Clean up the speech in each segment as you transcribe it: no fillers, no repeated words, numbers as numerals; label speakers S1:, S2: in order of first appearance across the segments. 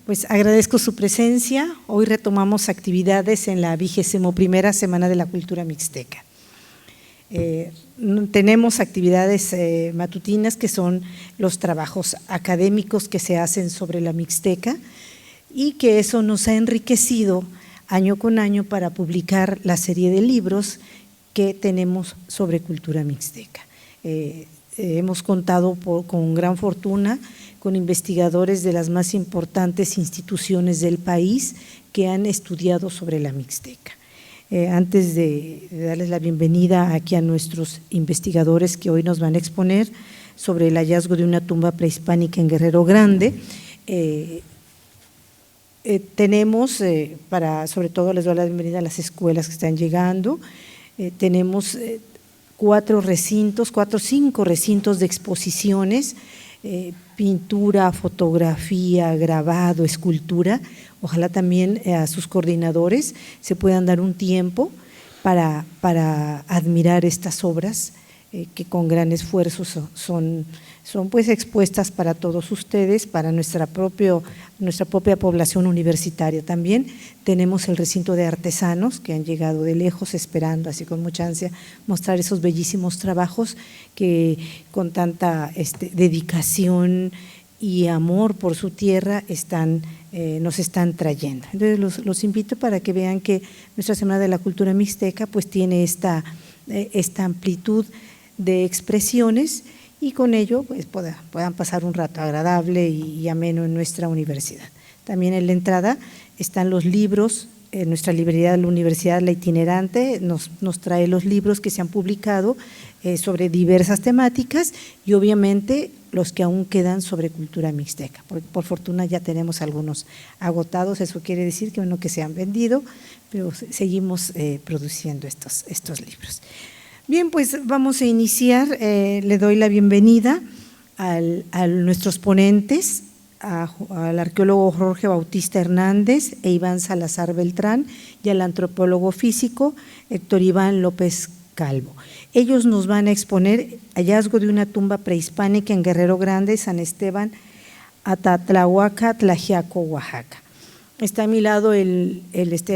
S1: Pues agradezco su presencia. Hoy retomamos actividades en la 21ª Semana de la Cultura Mixteca. Tenemos actividades matutinas que son los trabajos académicos que se hacen sobre la Mixteca y que eso nos ha enriquecido año con año para publicar la serie de libros que tenemos sobre cultura mixteca. Hemos contado con gran fortuna con investigadores de las más importantes instituciones del país que han estudiado sobre la Mixteca. Antes de darles la bienvenida aquí a nuestros investigadores que hoy nos van a exponer sobre el hallazgo de una tumba prehispánica en Guerrero Grande, tenemos, sobre todo les doy la bienvenida a las escuelas que están llegando, tenemos 4 o 5 recintos de exposiciones, pintura, fotografía, grabado, escultura. Ojalá también a sus coordinadores se puedan dar un tiempo para admirar estas obras que con gran esfuerzo son pues expuestas para todos ustedes, para nuestra propia población universitaria. También tenemos el recinto de artesanos que han llegado de lejos esperando así con mucha ansia mostrar esos bellísimos trabajos que con tanta dedicación y amor por su tierra nos están trayendo. Entonces los invito para que vean que nuestra Semana de la Cultura Mixteca pues tiene esta amplitud de expresiones y con ello pues puedan pasar un rato agradable y ameno en nuestra universidad. También en la entrada están los libros, nuestra librería de la Universidad La Itinerante nos trae los libros que se han publicado sobre diversas temáticas y obviamente los que aún quedan sobre cultura mixteca, porque por fortuna ya tenemos algunos agotados, eso quiere decir que se han vendido, pero seguimos produciendo estos libros. Bien, pues vamos a iniciar, le doy la bienvenida a nuestros ponentes, al arqueólogo Jorge Bautista Hernández e Iván Salazar Beltrán y al antropólogo físico Héctor Iván López Calvo. Ellos nos van a exponer hallazgo de una tumba prehispánica en Guerrero Grande, San Esteban, Atatlahuaca, Tlaxiaco, Oaxaca. Está a mi lado el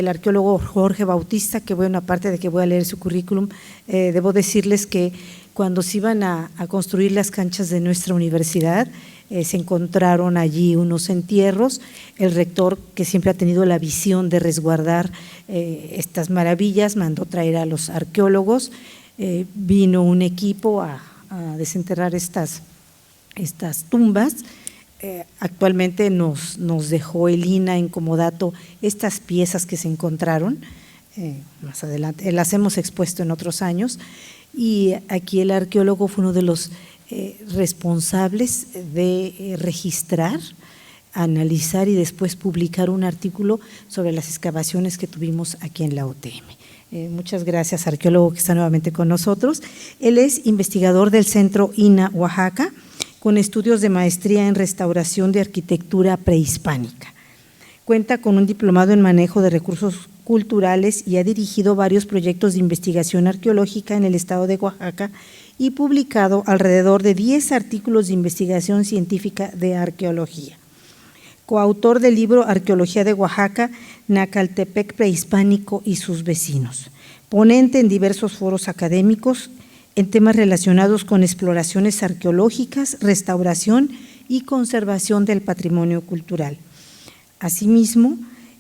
S1: arqueólogo Jorge Bautista, que bueno, aparte de que voy a leer su currículum, debo decirles que cuando se iban a construir las canchas de nuestra universidad, se encontraron allí unos entierros. El rector, que siempre ha tenido la visión de resguardar estas maravillas, mandó traer a los arqueólogos, vino un equipo a desenterrar estas tumbas. Actualmente nos dejó el INA en comodato estas piezas que se encontraron, más adelante las hemos expuesto en otros años y aquí el arqueólogo fue uno de los responsables de registrar, analizar y después publicar un artículo sobre las excavaciones que tuvimos aquí en la UTM. Muchas gracias, arqueólogo, que está nuevamente con nosotros. Él es investigador del Centro INA Oaxaca, con estudios de maestría en restauración de arquitectura prehispánica. Cuenta con un diplomado en manejo de recursos culturales y ha dirigido varios proyectos de investigación arqueológica en el estado de Oaxaca y publicado alrededor de 10 artículos de investigación científica de arqueología. Coautor del libro Arqueología de Oaxaca, Nacaltepec prehispánico y sus vecinos. Ponente en diversos foros académicos en temas relacionados con exploraciones arqueológicas, restauración y conservación del patrimonio cultural. Asimismo,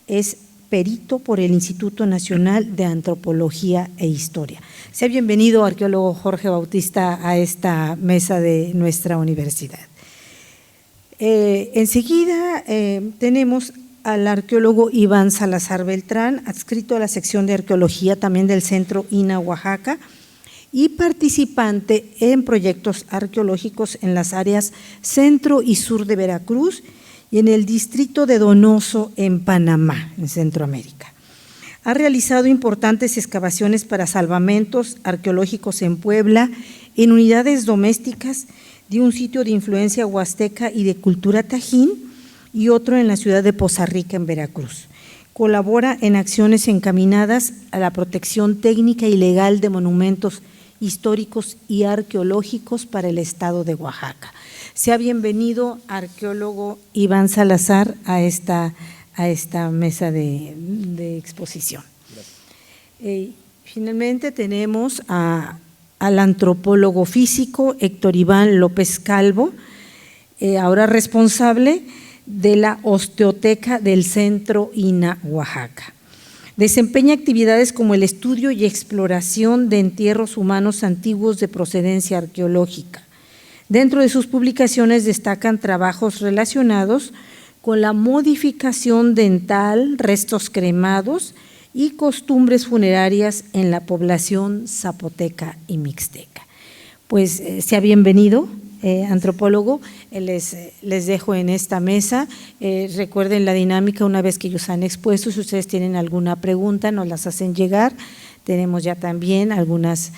S1: es perito por el Instituto Nacional de Antropología e Historia. Sea bienvenido, arqueólogo Jorge Bautista, a esta mesa de nuestra universidad. Enseguida tenemos al arqueólogo Iván Salazar Beltrán, adscrito a la sección de arqueología también del Centro INA Oaxaca, y participante en proyectos arqueológicos en las áreas centro y sur de Veracruz y en el distrito de Donoso en Panamá, en Centroamérica. Ha realizado importantes excavaciones para salvamentos arqueológicos en Puebla, en unidades domésticas de un sitio de influencia huasteca y de cultura tajín y otro en la ciudad de Poza Rica, en Veracruz. Colabora en acciones encaminadas a la protección técnica y legal de monumentos históricos y arqueológicos para el estado de Oaxaca. Sea bienvenido, arqueólogo Iván Salazar, a esta mesa de exposición. Finalmente tenemos al antropólogo físico Héctor Iván López Calvo, ahora responsable de la Osteoteca del Centro INAH Oaxaca. Desempeña actividades como el estudio y exploración de entierros humanos antiguos de procedencia arqueológica. Dentro de sus publicaciones destacan trabajos relacionados con la modificación dental, restos cremados y costumbres funerarias en la población zapoteca y mixteca. Pues sea bienvenido, antropólogo, les dejo en esta mesa. Recuerden la dinámica una vez que ellos han expuesto, si ustedes tienen alguna pregunta nos las hacen llegar. Tenemos ya también algunos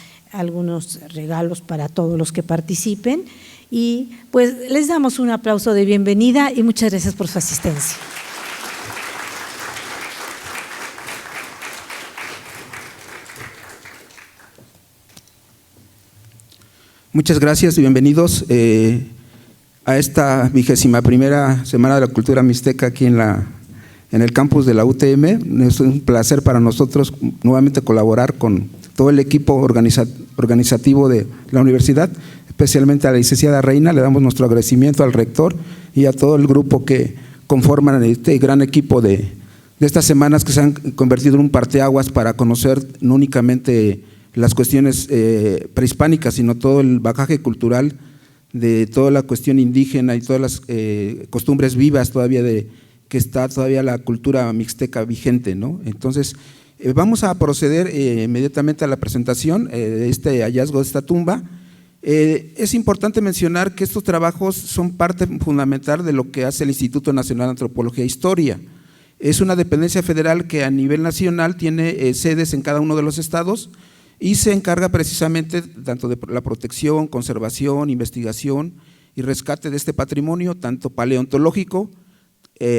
S1: regalos para todos los que participen y pues les damos un aplauso de bienvenida y muchas gracias por su asistencia.
S2: Muchas gracias y bienvenidos a esta 21ª Semana de la Cultura Mixteca aquí en el campus de la UTM. Es un placer para nosotros nuevamente colaborar con todo el equipo organizativo de la universidad, especialmente a la licenciada Reina. Le damos nuestro agradecimiento al rector y a todo el grupo que conforman este gran equipo de estas semanas que se han convertido en un parteaguas para conocer no únicamente las cuestiones prehispánicas, sino todo el bagaje cultural de toda la cuestión indígena y todas las costumbres vivas todavía que está todavía la cultura mixteca vigente, ¿no? Entonces, vamos a proceder inmediatamente a la presentación de este hallazgo de esta tumba. Es importante mencionar que estos trabajos son parte fundamental de lo que hace el Instituto Nacional de Antropología e Historia. Es una dependencia federal que a nivel nacional tiene sedes en cada uno de los estados y se encarga precisamente tanto de la protección, conservación, investigación y rescate de este patrimonio, tanto paleontológico,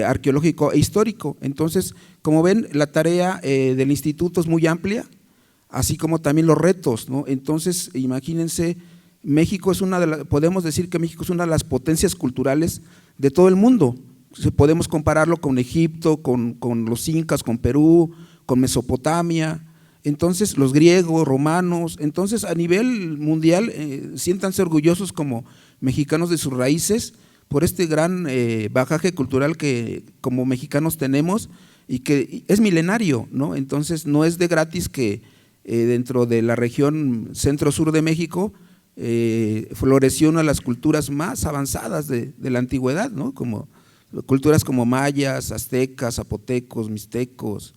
S2: arqueológico e histórico. Entonces, como ven, la tarea del instituto es muy amplia, así como también los retos, ¿no? Entonces, imagínense, México es podemos decir que México es una de las potencias culturales de todo el mundo. Podemos compararlo con Egipto, con los incas, con Perú, con Mesopotamia. Entonces, los griegos, romanos, entonces a nivel mundial siéntanse orgullosos como mexicanos de sus raíces por este gran bagaje cultural que como mexicanos tenemos y que es milenario, ¿no? Entonces, no es de gratis que dentro de la región centro-sur de México floreció una de las culturas más avanzadas de la antigüedad, ¿no? Como culturas como mayas, aztecas, zapotecos, mixtecos.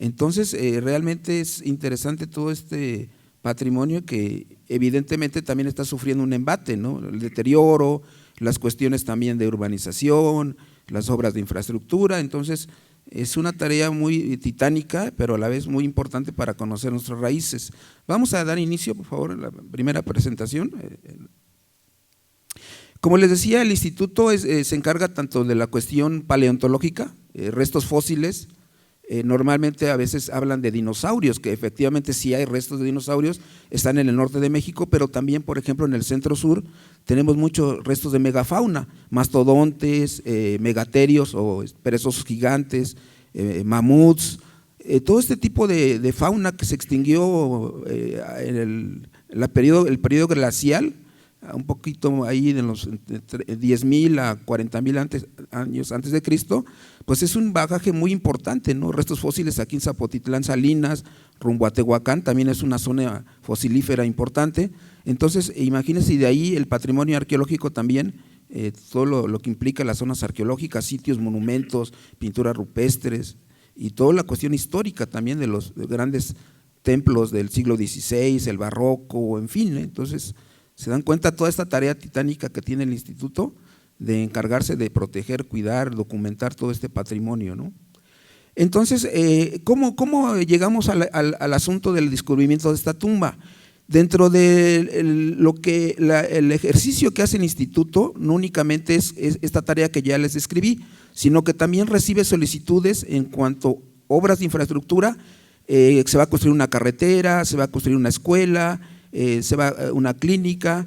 S2: Entonces, realmente es interesante todo este patrimonio que evidentemente también está sufriendo un embate, ¿no? El deterioro, las cuestiones también de urbanización, las obras de infraestructura. Entonces, es una tarea muy titánica, pero a la vez muy importante para conocer nuestras raíces. Vamos a dar inicio, por favor, a la primera presentación. Como les decía, el instituto se encarga tanto de la cuestión paleontológica, restos fósiles. Normalmente a veces hablan de dinosaurios, que efectivamente sí hay restos de dinosaurios, están en el norte de México, pero también, por ejemplo, en el centro sur tenemos muchos restos de megafauna, mastodontes, megaterios o perezosos gigantes, mamuts, todo este tipo de fauna que se extinguió en el periodo glacial, un poquito ahí de los 10,000 a 40,000 años antes de Cristo, pues es un bagaje muy importante, ¿no? Restos fósiles aquí en Zapotitlán, Salinas, rumbo a Tehuacán, también es una zona fosilífera importante. Entonces, imagínense, y de ahí el patrimonio arqueológico también, todo lo que implica las zonas arqueológicas, sitios, monumentos, pinturas rupestres y toda la cuestión histórica también de los grandes templos del siglo XVI, el barroco, en fin, ¿eh? Entonces, se dan cuenta toda esta tarea titánica que tiene el instituto de encargarse de proteger, cuidar, documentar todo este patrimonio, ¿no? Entonces, ¿cómo llegamos al asunto del descubrimiento de esta tumba? Dentro de el ejercicio que hace el instituto, no únicamente es esta tarea que ya les describí, sino que también recibe solicitudes en cuanto a obras de infraestructura, se va a construir una carretera, se va a construir una escuela, se va una clínica,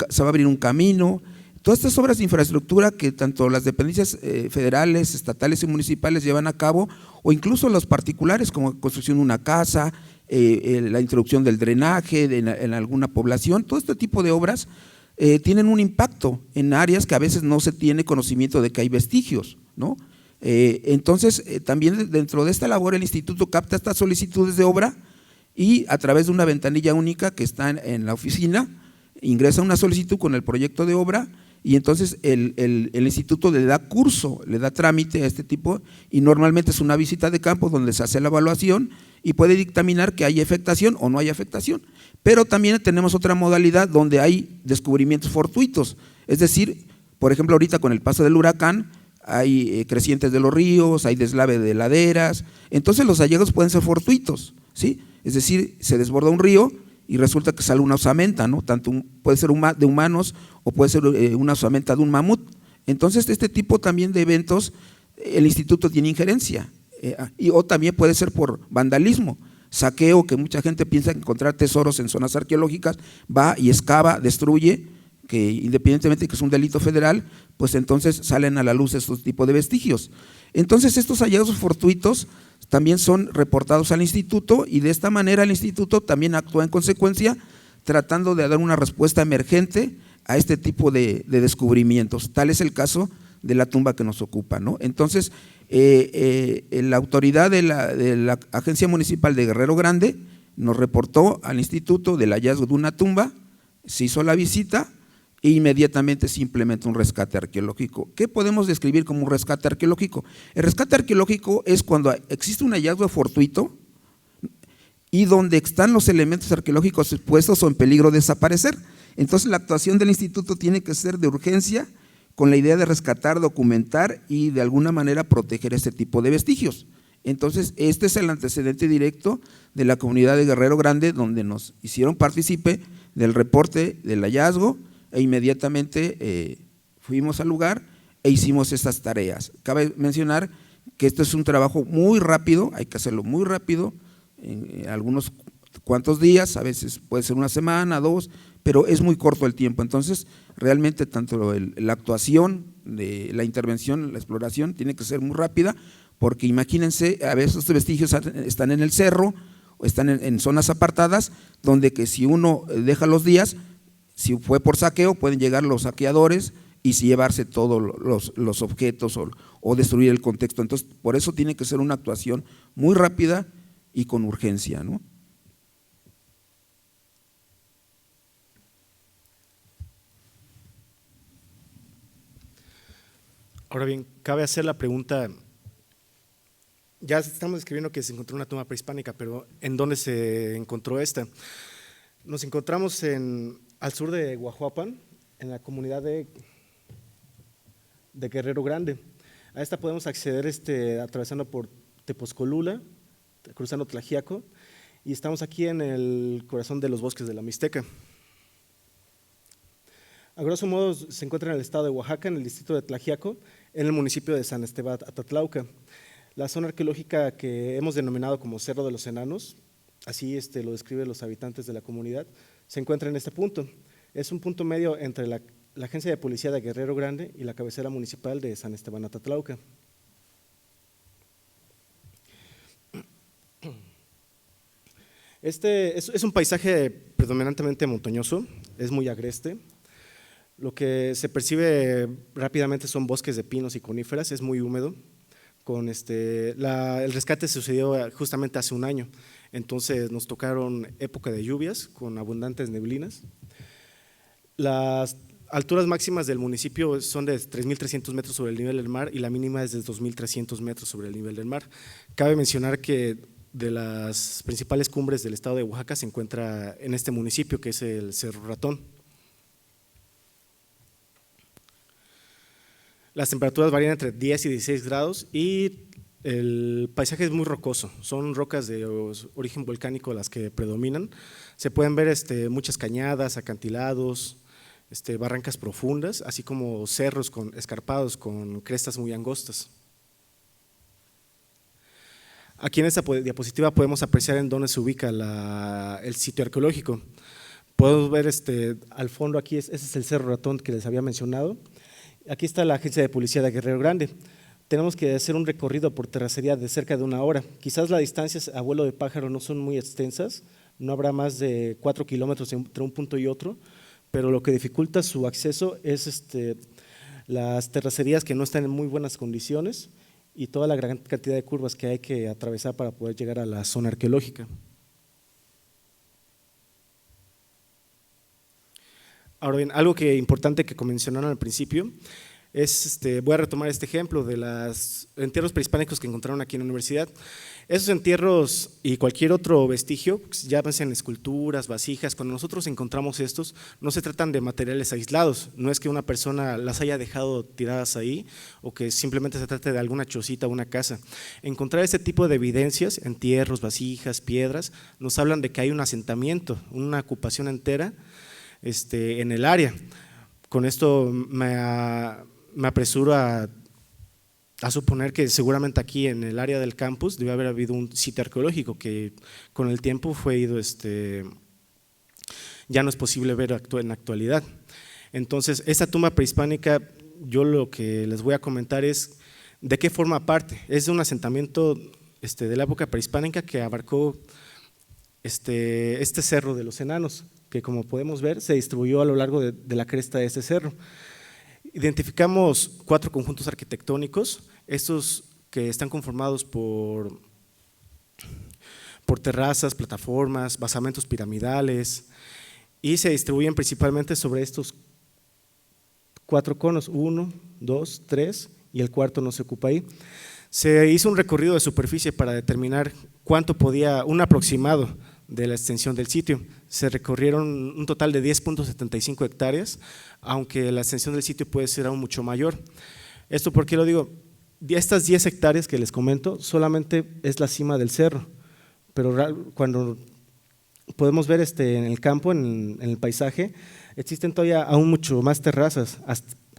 S2: se va a abrir un camino. Todas estas obras de infraestructura que tanto las dependencias federales, estatales y municipales llevan a cabo, o incluso los particulares, como construcción de una casa, la introducción del drenaje en alguna población, todo este tipo de obras tienen un impacto en áreas que a veces no se tiene conocimiento de que hay vestigios, ¿no? Entonces, también dentro de esta labor el instituto capta estas solicitudes de obra y a través de una ventanilla única que está en la oficina, ingresa una solicitud con el proyecto de obra y entonces el instituto le da curso, le da trámite a este tipo y normalmente es una visita de campo donde se hace la evaluación y puede dictaminar que hay afectación o no hay afectación. Pero también tenemos otra modalidad donde hay descubrimientos fortuitos, es decir, por ejemplo ahorita con el paso del huracán hay crecientes de los ríos, hay deslave de laderas, entonces los hallazgos pueden ser fortuitos, ¿sí? Es decir, se desborda un río y resulta que sale una osamenta, ¿no? Puede ser de humanos o puede ser una osamenta de un mamut. Entonces, este tipo también de eventos, el instituto tiene injerencia, o también puede ser por vandalismo, saqueo, que mucha gente piensa que encontrar tesoros en zonas arqueológicas, va y excava, destruye, que independientemente de que es un delito federal, pues entonces salen a la luz estos tipos de vestigios. Entonces, estos hallazgos fortuitos también son reportados al instituto y de esta manera el instituto también actúa en consecuencia tratando de dar una respuesta emergente a este tipo de descubrimientos. Tal es el caso de la tumba que nos ocupa, ¿no? Entonces, la autoridad de la Agencia Municipal de Guerrero Grande nos reportó al instituto del hallazgo de una tumba, se hizo la visita e inmediatamente se implementa un rescate arqueológico. ¿Qué podemos describir como un rescate arqueológico? El rescate arqueológico es cuando existe un hallazgo fortuito y donde están los elementos arqueológicos expuestos o en peligro de desaparecer. Entonces la actuación del instituto tiene que ser de urgencia con la idea de rescatar, documentar y de alguna manera proteger este tipo de vestigios. Entonces este es el antecedente directo de la comunidad de Guerrero Grande donde nos hicieron partícipe del reporte del hallazgo e inmediatamente fuimos al lugar e hicimos estas tareas. Cabe mencionar que esto es un trabajo muy rápido, hay que hacerlo muy rápido, en algunos cuantos días, a veces puede ser una semana, 2, pero es muy corto el tiempo. Entonces, realmente tanto la actuación, de la intervención, la exploración tiene que ser muy rápida, porque imagínense, a veces estos vestigios están en el cerro, o están en zonas apartadas, donde que si uno deja los días, si fue por saqueo, pueden llegar los saqueadores y llevarse todos los objetos o destruir el contexto. Entonces, por eso tiene que ser una actuación muy rápida y con urgencia, ¿no?
S3: Ahora bien, cabe hacer la pregunta, ya estamos describiendo que se encontró una tumba prehispánica, pero ¿en dónde se encontró esta? Nos encontramos al sur de Guajuapan, en la comunidad de Guerrero Grande. A esta podemos acceder atravesando por Tepozcolula, cruzando Tlaxiaco, y estamos aquí en el corazón de los bosques de la Mixteca. A grosso modo se encuentra en el estado de Oaxaca, en el distrito de Tlaxiaco, en el municipio de San Esteban Atatlauca. La zona arqueológica que hemos denominado como Cerro de los Enanos, así lo describen los habitantes de la comunidad, se encuentra en este punto. Es un punto medio entre la Agencia de Policía de Guerrero Grande y la cabecera municipal de San Esteban Atatlauca. Es un paisaje predominantemente montañoso, es muy agreste. Lo que se percibe rápidamente son bosques de pinos y coníferas, es muy húmedo. El rescate sucedió justamente hace un año, entonces nos tocaron época de lluvias con abundantes neblinas. Las alturas máximas del municipio son de 3.300 metros sobre el nivel del mar y la mínima es de 2.300 metros sobre el nivel del mar. Cabe mencionar que de las principales cumbres del estado de Oaxaca se encuentra en este municipio, que es el Cerro Ratón. Las temperaturas varían entre 10 y 16 grados y el paisaje es muy rocoso, son rocas de origen volcánico las que predominan. Se pueden ver muchas cañadas, acantilados, barrancas profundas, así como cerros escarpados con crestas muy angostas. Aquí en esta diapositiva podemos apreciar en dónde se ubica el sitio arqueológico. Podemos ver al fondo aquí, ese es el Cerro Ratón que les había mencionado. Aquí está la agencia de policía de Guerrero Grande. Tenemos que hacer un recorrido por terracería de cerca de 1 hora. Quizás las distancias a vuelo de pájaro no son muy extensas, no habrá más de 4 kilómetros entre un punto y otro, pero lo que dificulta su acceso es las terracerías que no están en muy buenas condiciones y toda la gran cantidad de curvas que hay que atravesar para poder llegar a la zona arqueológica. Ahora bien, algo importante que mencionaron al principio es, voy a retomar este ejemplo de los entierros prehispánicos que encontraron aquí en la universidad. Esos entierros y cualquier otro vestigio, ya sean esculturas, vasijas, cuando nosotros encontramos estos, no se tratan de materiales aislados, no es que una persona las haya dejado tiradas ahí o que simplemente se trate de alguna chocita o una casa. Encontrar este tipo de evidencias, entierros, vasijas, piedras, nos hablan de que hay un asentamiento, una ocupación entera en el área. Con esto me apresuro a suponer que seguramente aquí en el área del campus debe haber habido un sitio arqueológico que con el tiempo fue ido, ya no es posible ver en la actualidad. Entonces, esta tumba prehispánica, yo lo que les voy a comentar es de qué forma parte. Es de un asentamiento de la época prehispánica que abarcó este cerro de los Enanos, que como podemos ver se distribuyó a lo largo de la cresta de este cerro. Identificamos 4 conjuntos arquitectónicos, estos que están conformados por terrazas, plataformas, basamentos piramidales, y se distribuyen principalmente sobre estos 4 conos, 1, 2, 3, y el cuarto no se ocupa ahí. Se hizo un recorrido de superficie para determinar cuánto podía, un aproximado de la extensión del sitio. Se recorrieron un total de 10.75 hectáreas, aunque la extensión del sitio puede ser aún mucho mayor. ¿Esto por qué lo digo? De estas 10 hectáreas que les comento, solamente es la cima del cerro, pero cuando podemos ver en el campo, en el paisaje, existen todavía aún mucho más terrazas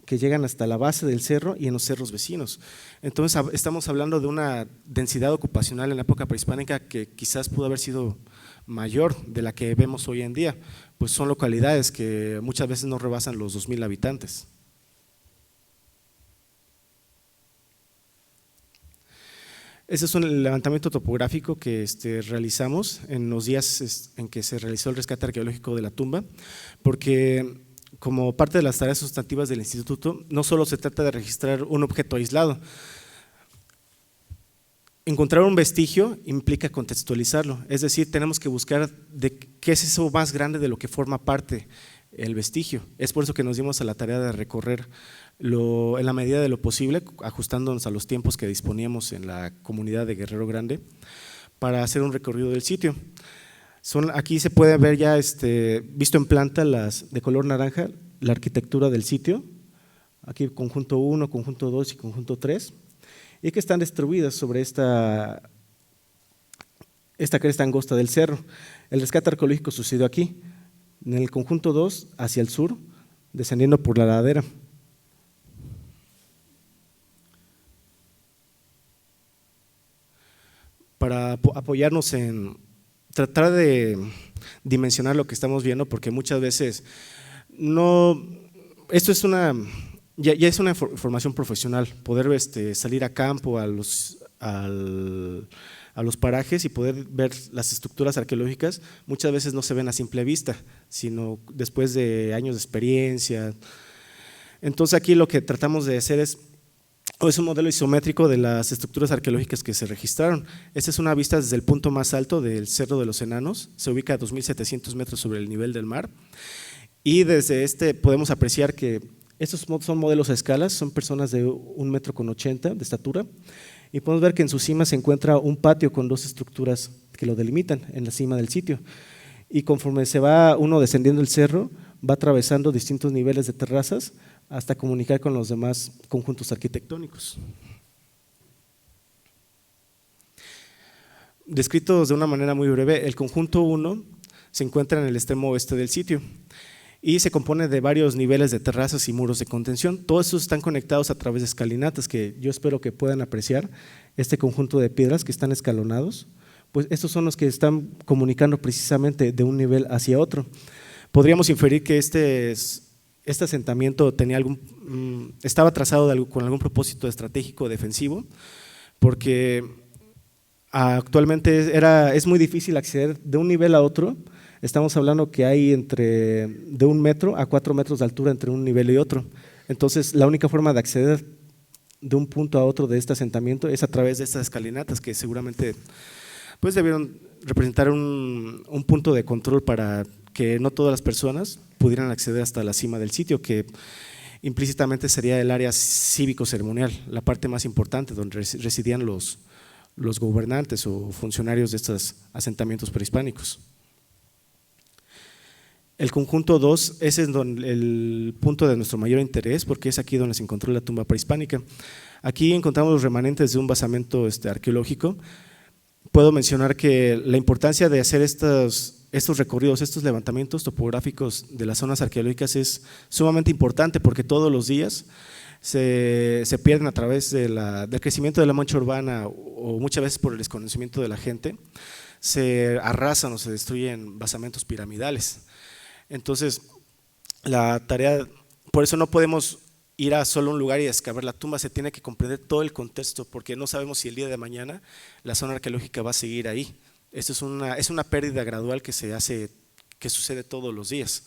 S3: que llegan hasta la base del cerro y en los cerros vecinos. Entonces estamos hablando de una densidad ocupacional en la época prehispánica que quizás pudo haber sido mayor de la que vemos hoy en día, pues son localidades que muchas veces no rebasan los 2,000 habitantes. Ese es un levantamiento topográfico que realizamos en los días en que se realizó el rescate arqueológico de la tumba, porque como parte de las tareas sustantivas del instituto, no solo se trata de registrar un objeto aislado. Encontrar un vestigio implica contextualizarlo, es decir, tenemos que buscar de qué es eso más grande de lo que forma parte el vestigio. Es por eso que nos dimos a la tarea de recorrer en la medida de lo posible, ajustándonos a los tiempos que disponíamos en la comunidad de Guerrero Grande, para hacer un recorrido del sitio. Aquí se puede ver ya visto en planta de color naranja la arquitectura del sitio, aquí conjunto 1, conjunto 2 y conjunto 3, y que están distribuidas sobre esta cresta angosta del cerro. El rescate arqueológico sucedió aquí, en el conjunto 2 hacia el sur, descendiendo por la ladera. Para apoyarnos en tratar de dimensionar lo que estamos viendo, porque muchas veces esto es ya es una formación profesional, poder salir a campo, a los parajes y poder ver las estructuras arqueológicas, muchas veces no se ven a simple vista, sino después de años de experiencia. Entonces aquí lo que tratamos de hacer es un modelo isométrico de las estructuras arqueológicas que se registraron. Esta es una vista desde el punto más alto del Cerro de los Enanos, se ubica a 2.700 metros sobre el nivel del mar, y desde podemos apreciar que estos son modelos a escalas, son personas de 1,80 m de estatura, y podemos ver que en su cima se encuentra un patio con 2 estructuras que lo delimitan en la cima del sitio, y conforme se va uno descendiendo el cerro, va atravesando distintos niveles de terrazas hasta comunicar con los demás conjuntos arquitectónicos. Descritos de una manera muy breve, el conjunto 1 se encuentra en el extremo oeste del sitio y se compone de varios niveles de terrazas y muros de contención. Todos estos están conectados a través de escalinatas que yo espero que puedan apreciar. Este conjunto de piedras que están escalonados, pues estos son los que están comunicando precisamente de un nivel hacia otro. podríamos inferir que este asentamiento tenía estaba trazado con algún propósito estratégico defensivo, porque actualmente es muy difícil acceder de un nivel a otro. Estamos hablando que hay de 1 metro a 4 metros de altura entre un nivel y otro. Entonces, la única forma de acceder de un punto a otro de este asentamiento es a través de estas escalinatas, que seguramente pues debieron representar un punto de control para que no todas las personas pudieran acceder hasta la cima del sitio, que implícitamente sería el área cívico-ceremonial, la parte más importante donde residían los gobernantes o funcionarios de estos asentamientos prehispánicos. El conjunto 2, ese es el punto de nuestro mayor interés, porque es aquí donde se encontró la tumba prehispánica. Aquí encontramos los remanentes de un basamento arqueológico. Puedo mencionar que la importancia de hacer estos recorridos, estos levantamientos topográficos de las zonas arqueológicas es sumamente importante, porque todos los días se pierden a través del crecimiento de la mancha urbana o muchas veces por el desconocimiento de la gente, se arrasan o se destruyen basamentos piramidales. Entonces, la tarea, por eso no podemos ir a solo un lugar y excavar la tumba, se tiene que comprender todo el contexto, porque no sabemos si el día de mañana la zona arqueológica va a seguir ahí. Esto es una pérdida gradual que sucede todos los días.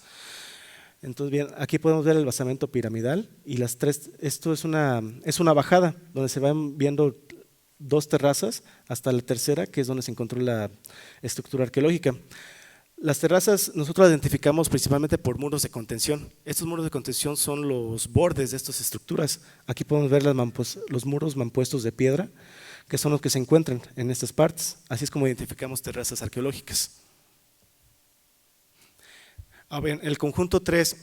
S3: Entonces, bien, aquí podemos ver el basamento piramidal y esto es una bajada donde se van viendo 2 terrazas hasta la tercera, que es donde se encontró la estructura arqueológica. Las terrazas nosotros las identificamos principalmente por muros de contención. Estos muros de contención son los bordes de estas estructuras. Aquí podemos ver los muros mampuestos de piedra, que son los que se encuentran en estas partes. Así es como identificamos terrazas arqueológicas. El conjunto 3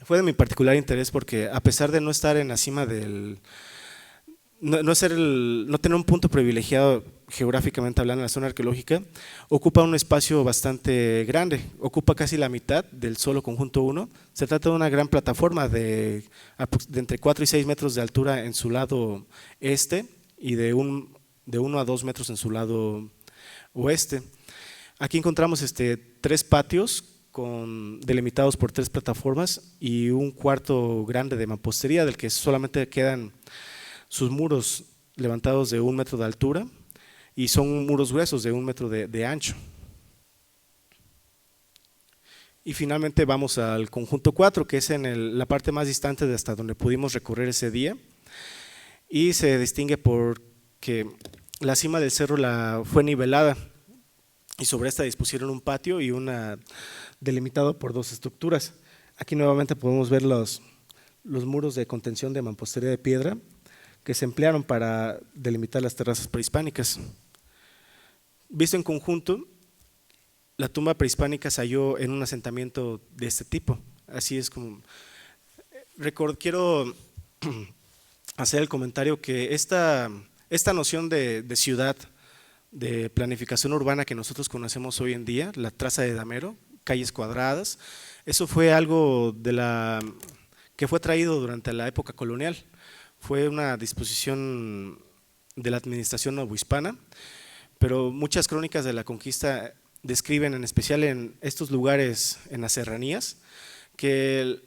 S3: fue de mi particular interés porque, a pesar de no estar en la cima no tener un punto privilegiado geográficamente hablando en la zona arqueológica, ocupa un espacio bastante grande, ocupa casi la mitad del solo conjunto 1. Se trata de una gran plataforma de entre 4 y 6 metros de altura en su lado este y de 1 a 2 metros en su lado oeste. Aquí encontramos 3 patios delimitados por 3 plataformas y un cuarto grande de mampostería, del que solamente quedan sus muros levantados de 1 metro de altura, y son muros gruesos de 1 metro de ancho. Y finalmente vamos al conjunto 4, que es en la parte más distante de hasta donde pudimos recorrer ese día, y se distingue porque la cima del cerro fue nivelada y sobre esta dispusieron un patio y delimitado por 2 estructuras. Aquí nuevamente podemos ver los muros de contención de mampostería de piedra que se emplearon para delimitar las terrazas prehispánicas. Visto en conjunto, la tumba prehispánica se halló en un asentamiento de este tipo. Así es como… Quiero hacer el comentario que esta noción de ciudad, de planificación urbana que nosotros conocemos hoy en día, la traza de Damero, calles cuadradas, eso fue algo que fue traído durante la época colonial. Fue una disposición de la administración novohispana, pero muchas crónicas de la conquista describen, en especial en estos lugares en las serranías, que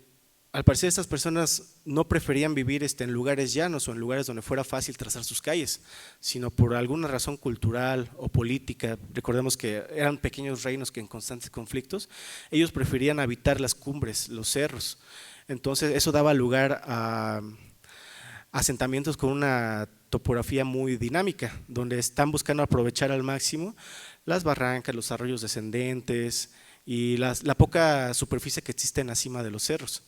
S3: al parecer estas personas no preferían vivir en lugares llanos o en lugares donde fuera fácil trazar sus calles, sino por alguna razón cultural o política. Recordemos que eran pequeños reinos que en constantes conflictos, ellos preferían habitar las cumbres, los cerros. Entonces eso daba lugar a asentamientos con una topografía muy dinámica, donde están buscando aprovechar al máximo las barrancas, los arroyos descendentes y la poca superficie que existe en la cima de los cerros.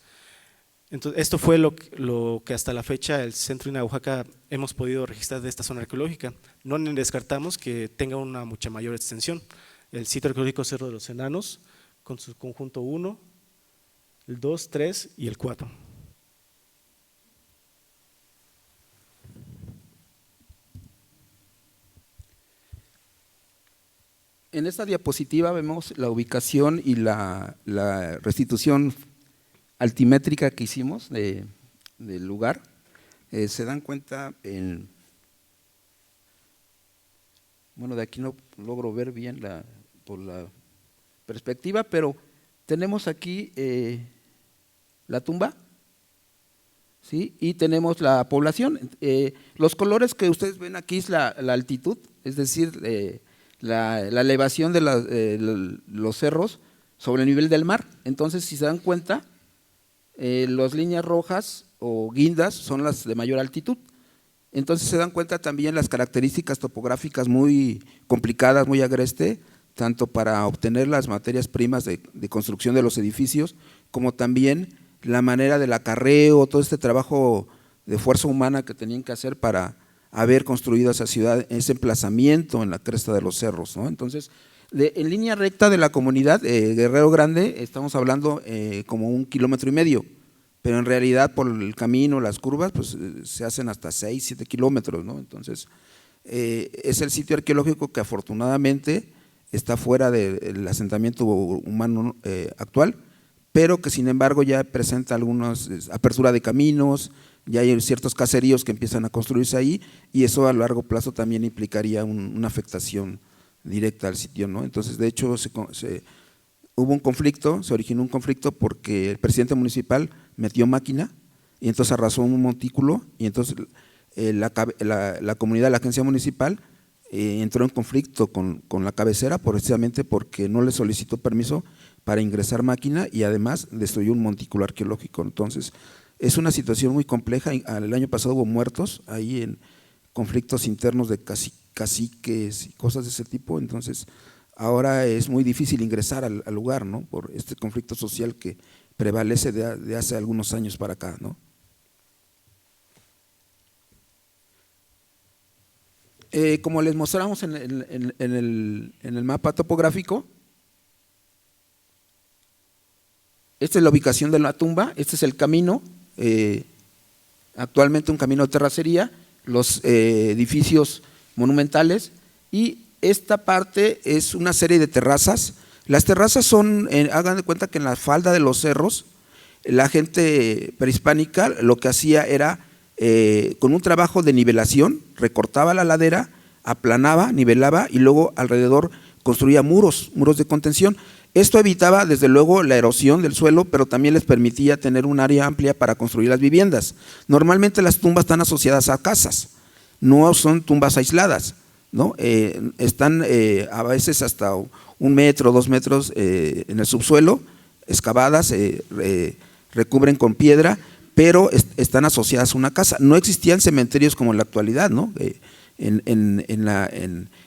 S3: Entonces, esto fue lo que hasta la fecha el Centro INAH Oaxaca hemos podido registrar de esta zona arqueológica. No descartamos que tenga una mucha mayor extensión. El sitio arqueológico Cerro de los Enanos, con su conjunto 1, el 2, 3 y el 4.
S2: En esta diapositiva vemos la ubicación y la restitución altimétrica que hicimos del lugar. Se dan cuenta, bueno, de aquí no logro ver bien por la perspectiva, pero tenemos aquí la tumba, ¿sí? Y tenemos la población. Los colores que ustedes ven aquí es la altitud, es decir, la elevación de los cerros sobre el nivel del mar. Entonces, si se dan cuenta, las líneas rojas o guindas son las de mayor altitud. Entonces se dan cuenta también las características topográficas muy complicadas, muy agreste, tanto para obtener las materias primas de construcción de los edificios, como también la manera del acarreo, todo este trabajo de fuerza humana que tenían que hacer para haber construido esa ciudad, ese emplazamiento en la cresta de los cerros, ¿no? Entonces, en línea recta de la comunidad, Guerrero Grande, estamos hablando como 1,5 kilómetros, pero en realidad por el camino, las curvas, pues se hacen hasta 6, 7 kilómetros, ¿no? Entonces, es el sitio arqueológico que afortunadamente está fuera del asentamiento humano actual, pero que sin embargo ya presenta algunas apertura de caminos, ya hay ciertos caseríos que empiezan a construirse ahí, y eso a largo plazo también implicaría una afectación directa al sitio, ¿no? Entonces, de hecho, hubo un conflicto, se originó un conflicto porque el presidente municipal metió máquina y entonces arrasó un montículo, y entonces la comunidad de la agencia municipal entró en conflicto con la cabecera precisamente porque no le solicitó permiso para ingresar máquina y además destruyó un montículo arqueológico. Entonces, es una situación muy compleja. El año pasado hubo muertos ahí en conflictos internos de caciques y cosas de ese tipo. Entonces, ahora es muy difícil ingresar al lugar, ¿no? Por este conflicto social que prevalece de hace algunos años para acá, ¿no? Como les mostramos en el mapa topográfico, esta es la ubicación de la tumba, este es el camino, actualmente un camino de terracería, los edificios monumentales, y esta parte es una serie de terrazas. Las terrazas son, hagan de cuenta que en la falda de los cerros, la gente prehispánica lo que hacía era, con un trabajo de nivelación, recortaba la ladera, aplanaba, nivelaba y luego alrededor construía muros de contención. Esto evitaba desde luego la erosión del suelo, pero también les permitía tener un área amplia para construir las viviendas. Normalmente las tumbas están asociadas a casas, no son tumbas aisladas, ¿no? Están a veces hasta 1 metro, 2 metros en el subsuelo, excavadas, recubren con piedra, pero están asociadas a una casa. No existían cementerios como en la actualidad, ¿no? En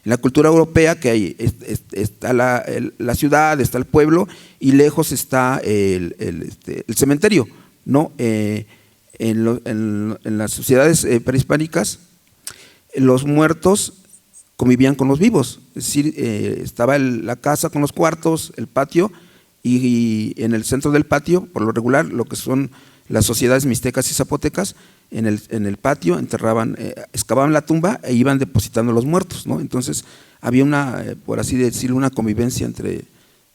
S2: la cultura europea, que hay, está la ciudad, está el pueblo y lejos está el cementerio, ¿no? En las sociedades prehispánicas, los muertos convivían con los vivos, es decir, estaba la casa con los cuartos, el patio, y en el centro del patio, por lo regular, lo que son las sociedades mixtecas y zapotecas, en el patio enterraban, excavaban la tumba e iban depositando los muertos, ¿no? Entonces había una, por así decirlo, una convivencia entre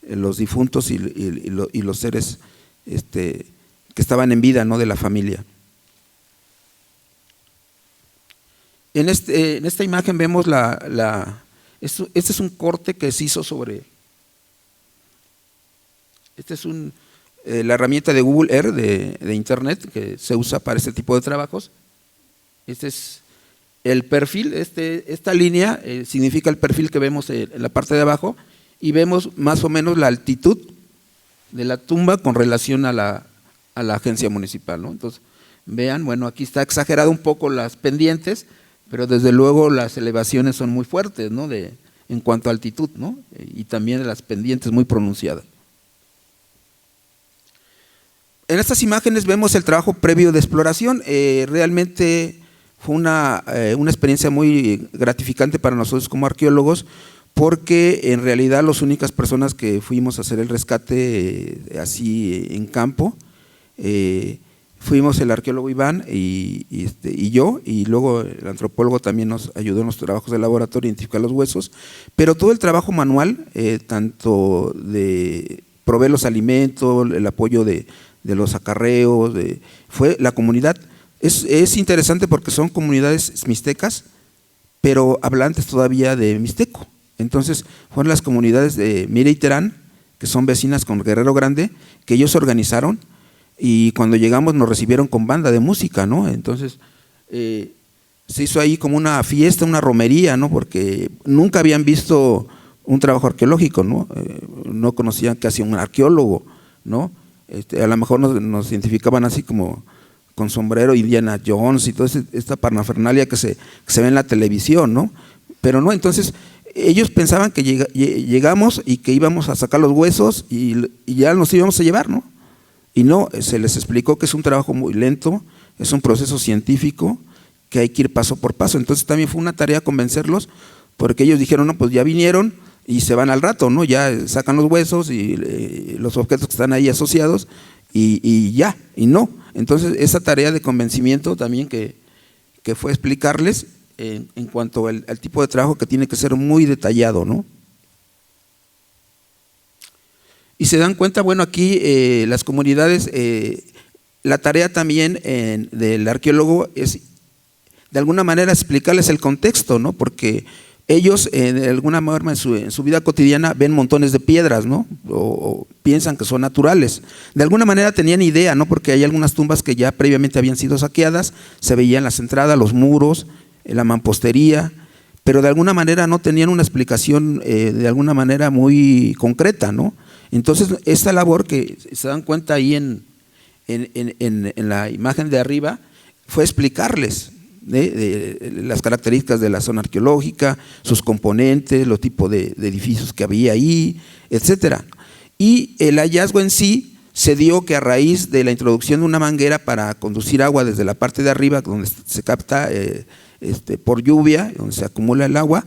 S2: los difuntos y los seres que estaban en vida, ¿no? De la familia. En esta imagen vemos este es un corte que se hizo sobre, este es la herramienta de Google Earth de internet que se usa para este tipo de trabajos. Este es el perfil, esta línea significa el perfil que vemos en la parte de abajo, y vemos más o menos la altitud de la tumba con relación a la agencia municipal, ¿no? Entonces, vean, bueno, aquí está exagerado un poco las pendientes, pero desde luego las elevaciones son muy fuertes, ¿no? En cuanto a altitud, ¿no? Y también las pendientes muy pronunciadas. En estas imágenes vemos el trabajo previo de exploración. Realmente fue una experiencia muy gratificante para nosotros como arqueólogos, porque en realidad las únicas personas que fuimos a hacer el rescate así en campo, fuimos el arqueólogo Iván y yo, y luego el antropólogo también nos ayudó en los trabajos de laboratorio a identificar los huesos, pero todo el trabajo manual, tanto de proveer los alimentos, el apoyo de los acarreos, fue la comunidad. Es interesante porque son comunidades mixtecas, pero hablantes todavía de mixteco. Entonces fueron las comunidades de Mira y Terán, que son vecinas con Guerrero Grande, que ellos se organizaron y cuando llegamos nos recibieron con banda de música, ¿no? Entonces se hizo ahí como una fiesta, una romería, ¿no? Porque nunca habían visto un trabajo arqueológico, ¿no? No conocían que hacía un arqueólogo, ¿no? A lo mejor nos identificaban así como con sombrero, Indiana Jones y toda esta parnafernalia que se ve en la televisión, ¿no? Pero no, entonces ellos pensaban que llegamos y que íbamos a sacar los huesos y ya nos íbamos a llevar, ¿no? Y no, se les explicó que es un trabajo muy lento, es un proceso científico, que hay que ir paso por paso. Entonces también fue una tarea convencerlos, porque ellos dijeron, no, pues ya vinieron y se van al rato, ¿no? Ya sacan los huesos y los objetos que están ahí asociados y ya, y no. Entonces esa tarea de convencimiento también que fue explicarles en cuanto al tipo de trabajo que tiene que ser muy detallado, ¿no? Y se dan cuenta, bueno, aquí las comunidades, la tarea también del arqueólogo es de alguna manera explicarles el contexto, ¿no? Porque ellos de alguna forma en su vida cotidiana ven montones de piedras, ¿no? O piensan que son naturales. De alguna manera tenían idea, ¿no? Porque hay algunas tumbas que ya previamente habían sido saqueadas, se veían las entradas, los muros, la mampostería, pero de alguna manera no tenían una explicación de alguna manera muy concreta, ¿no? Entonces esta labor que se dan cuenta ahí en la imagen de arriba fue explicarles de las características de la zona arqueológica, sus componentes, los tipos de edificios que había ahí, etcétera. Y el hallazgo en sí se dio que a raíz de la introducción de una manguera para conducir agua desde la parte de arriba, donde se capta por lluvia, donde se acumula el agua,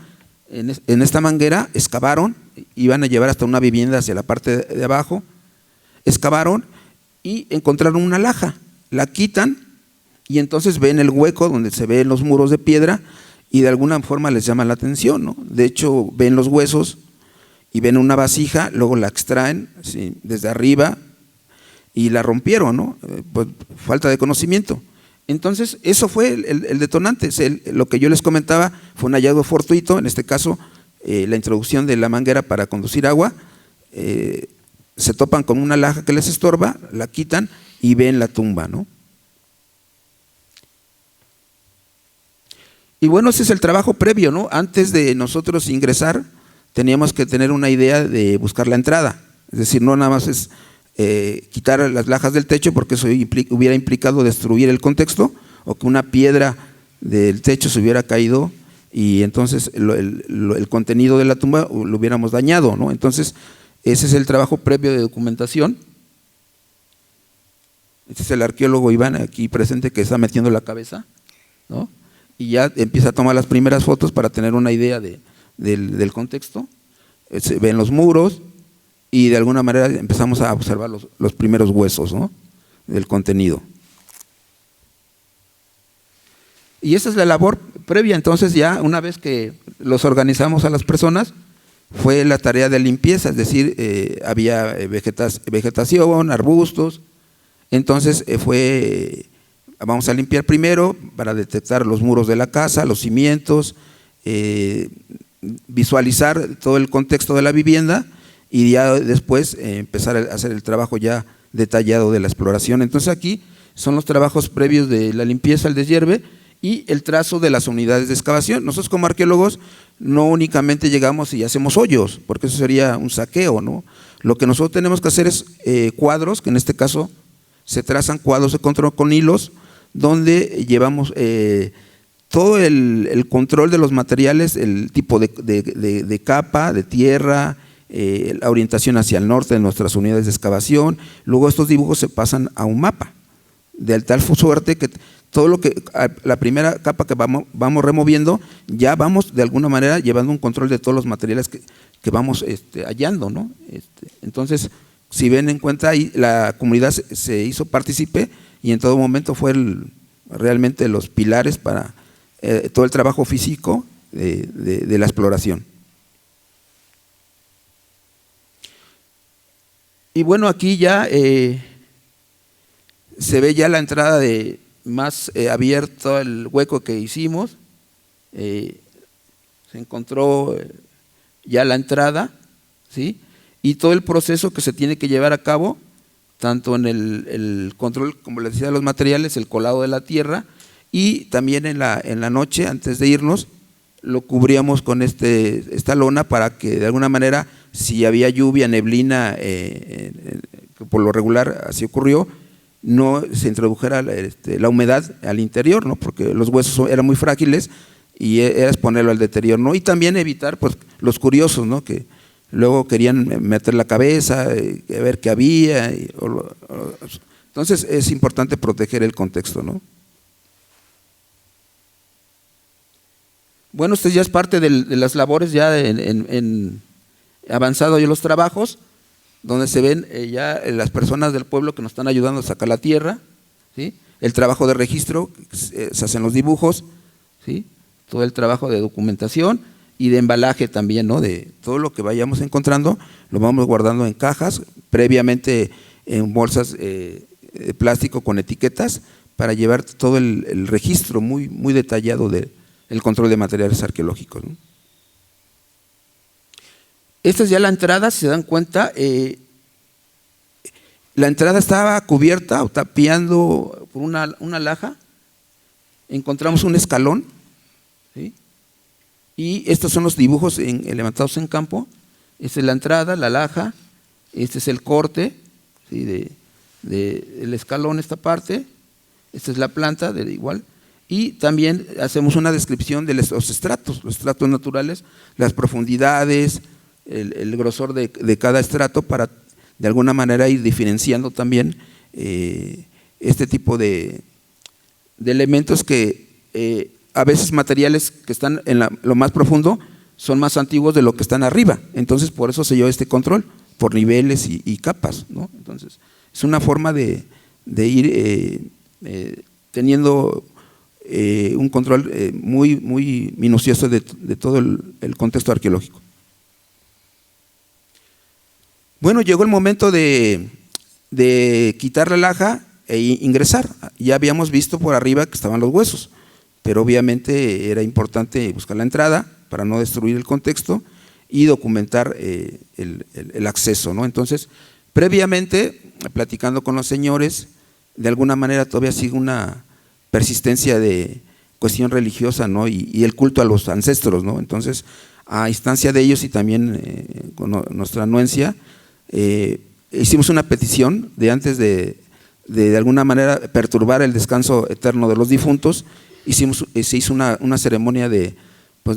S2: en esta manguera excavaron, iban a llevar hasta una vivienda hacia la parte de abajo, excavaron y encontraron una laja, la quitan y entonces ven el hueco donde se ven los muros de piedra y de alguna forma les llama la atención, ¿no? De hecho ven los huesos y ven una vasija, luego la extraen, ¿sí?, desde arriba y la rompieron, ¿no? Pues falta de conocimiento. Entonces eso fue el detonante, lo que yo les comentaba fue un hallazgo fortuito, en este caso la introducción de la manguera para conducir agua, se topan con una laja que les estorba, la quitan y ven la tumba, ¿no? Y bueno, ese es el trabajo previo, ¿no? Antes de nosotros ingresar, teníamos que tener una idea de buscar la entrada. Es decir, no nada más es quitar las lajas del techo, porque eso hubiera implicado destruir el contexto, o que una piedra del techo se hubiera caído y entonces el contenido de la tumba lo hubiéramos dañado, ¿no? Entonces, ese es el trabajo previo de documentación. Este es el arqueólogo Iván, aquí presente, que está metiendo la cabeza, ¿no? Y ya empieza a tomar las primeras fotos para tener una idea del contexto. Se ven los muros y de alguna manera empezamos a observar los primeros huesos, ¿no?, del contenido. Y esa es la labor previa. Entonces ya una vez que los organizamos a las personas, fue la tarea de limpieza, es decir, había vegetación, arbustos. Entonces vamos a limpiar primero para detectar los muros de la casa, los cimientos, visualizar todo el contexto de la vivienda y ya después empezar a hacer el trabajo ya detallado de la exploración. Entonces aquí son los trabajos previos de la limpieza, el deshierve y el trazo de las unidades de excavación. Nosotros como arqueólogos no únicamente llegamos y hacemos hoyos, porque eso sería un saqueo, ¿no? Lo que nosotros tenemos que hacer es cuadros, que en este caso se trazan cuadros de control con hilos, donde llevamos todo el control de los materiales, el tipo de capa, de tierra, la orientación hacia el norte de nuestras unidades de excavación. Luego estos dibujos se pasan a un mapa, de tal suerte que todo lo que, la primera capa que vamos removiendo, ya vamos de alguna manera llevando un control de todos los materiales que vamos hallando, ¿no? Entonces, si ven en cuenta ahí, la comunidad se hizo partícipe y en todo momento fue realmente los pilares para todo el trabajo físico de la exploración. Y bueno, aquí ya se ve ya la entrada más abierto el hueco que hicimos, se encontró ya la entrada, ¿sí? y todo el proceso que se tiene que llevar a cabo, tanto en el control, como les decía, de los materiales, el colado de la tierra, y también en la noche, antes de irnos, lo cubríamos con esta lona para que de alguna manera, si había lluvia, neblina, que por lo regular así ocurrió, no se introdujera la humedad al interior, ¿no? Porque los huesos eran muy frágiles y era exponerlo al deterioro, ¿no? Y también evitar pues, los curiosos, ¿no? Que luego querían meter la cabeza, ver qué había. Entonces es importante proteger el contexto, ¿no? Bueno, esto ya es parte de las labores ya en avanzado ya los trabajos, donde se ven ya las personas del pueblo que nos están ayudando a sacar la tierra, ¿sí? El trabajo de registro, se hacen los dibujos, ¿sí? Todo el trabajo de documentación y de embalaje también, ¿no? De todo lo que vayamos encontrando, lo vamos guardando en cajas, previamente en bolsas de plástico con etiquetas, para llevar todo el registro muy, muy detallado del control de materiales arqueológicos, ¿no? Esta es ya la entrada, si se dan cuenta, la entrada estaba cubierta o tapiando por una laja, encontramos un escalón, ¿sí? Y estos son los dibujos levantados en campo. Esta es la entrada, la laja, este es el corte, ¿sí? del escalón, esta parte, esta es la planta, igual. Y también hacemos una descripción de los estratos naturales, las profundidades, el grosor de cada estrato, para de alguna manera ir diferenciando también este tipo de elementos que a veces materiales que están en lo más profundo son más antiguos de lo que están arriba. Entonces por eso se lleva este control, por niveles y capas, ¿no? Entonces es una forma de ir teniendo un control muy, muy minucioso de todo el contexto arqueológico. Bueno, llegó el momento de quitar la laja e ingresar. Ya habíamos visto por arriba que estaban los huesos, pero obviamente era importante buscar la entrada para no destruir el contexto y documentar el acceso, ¿no? Entonces, previamente, platicando con los señores, de alguna manera todavía sigue una persistencia de cuestión religiosa, ¿no? Y el culto a los ancestros, ¿no? Entonces, a instancia de ellos y también con nuestra anuencia, hicimos una petición de antes de alguna manera perturbar el descanso eterno de los difuntos. Se hizo una ceremonia de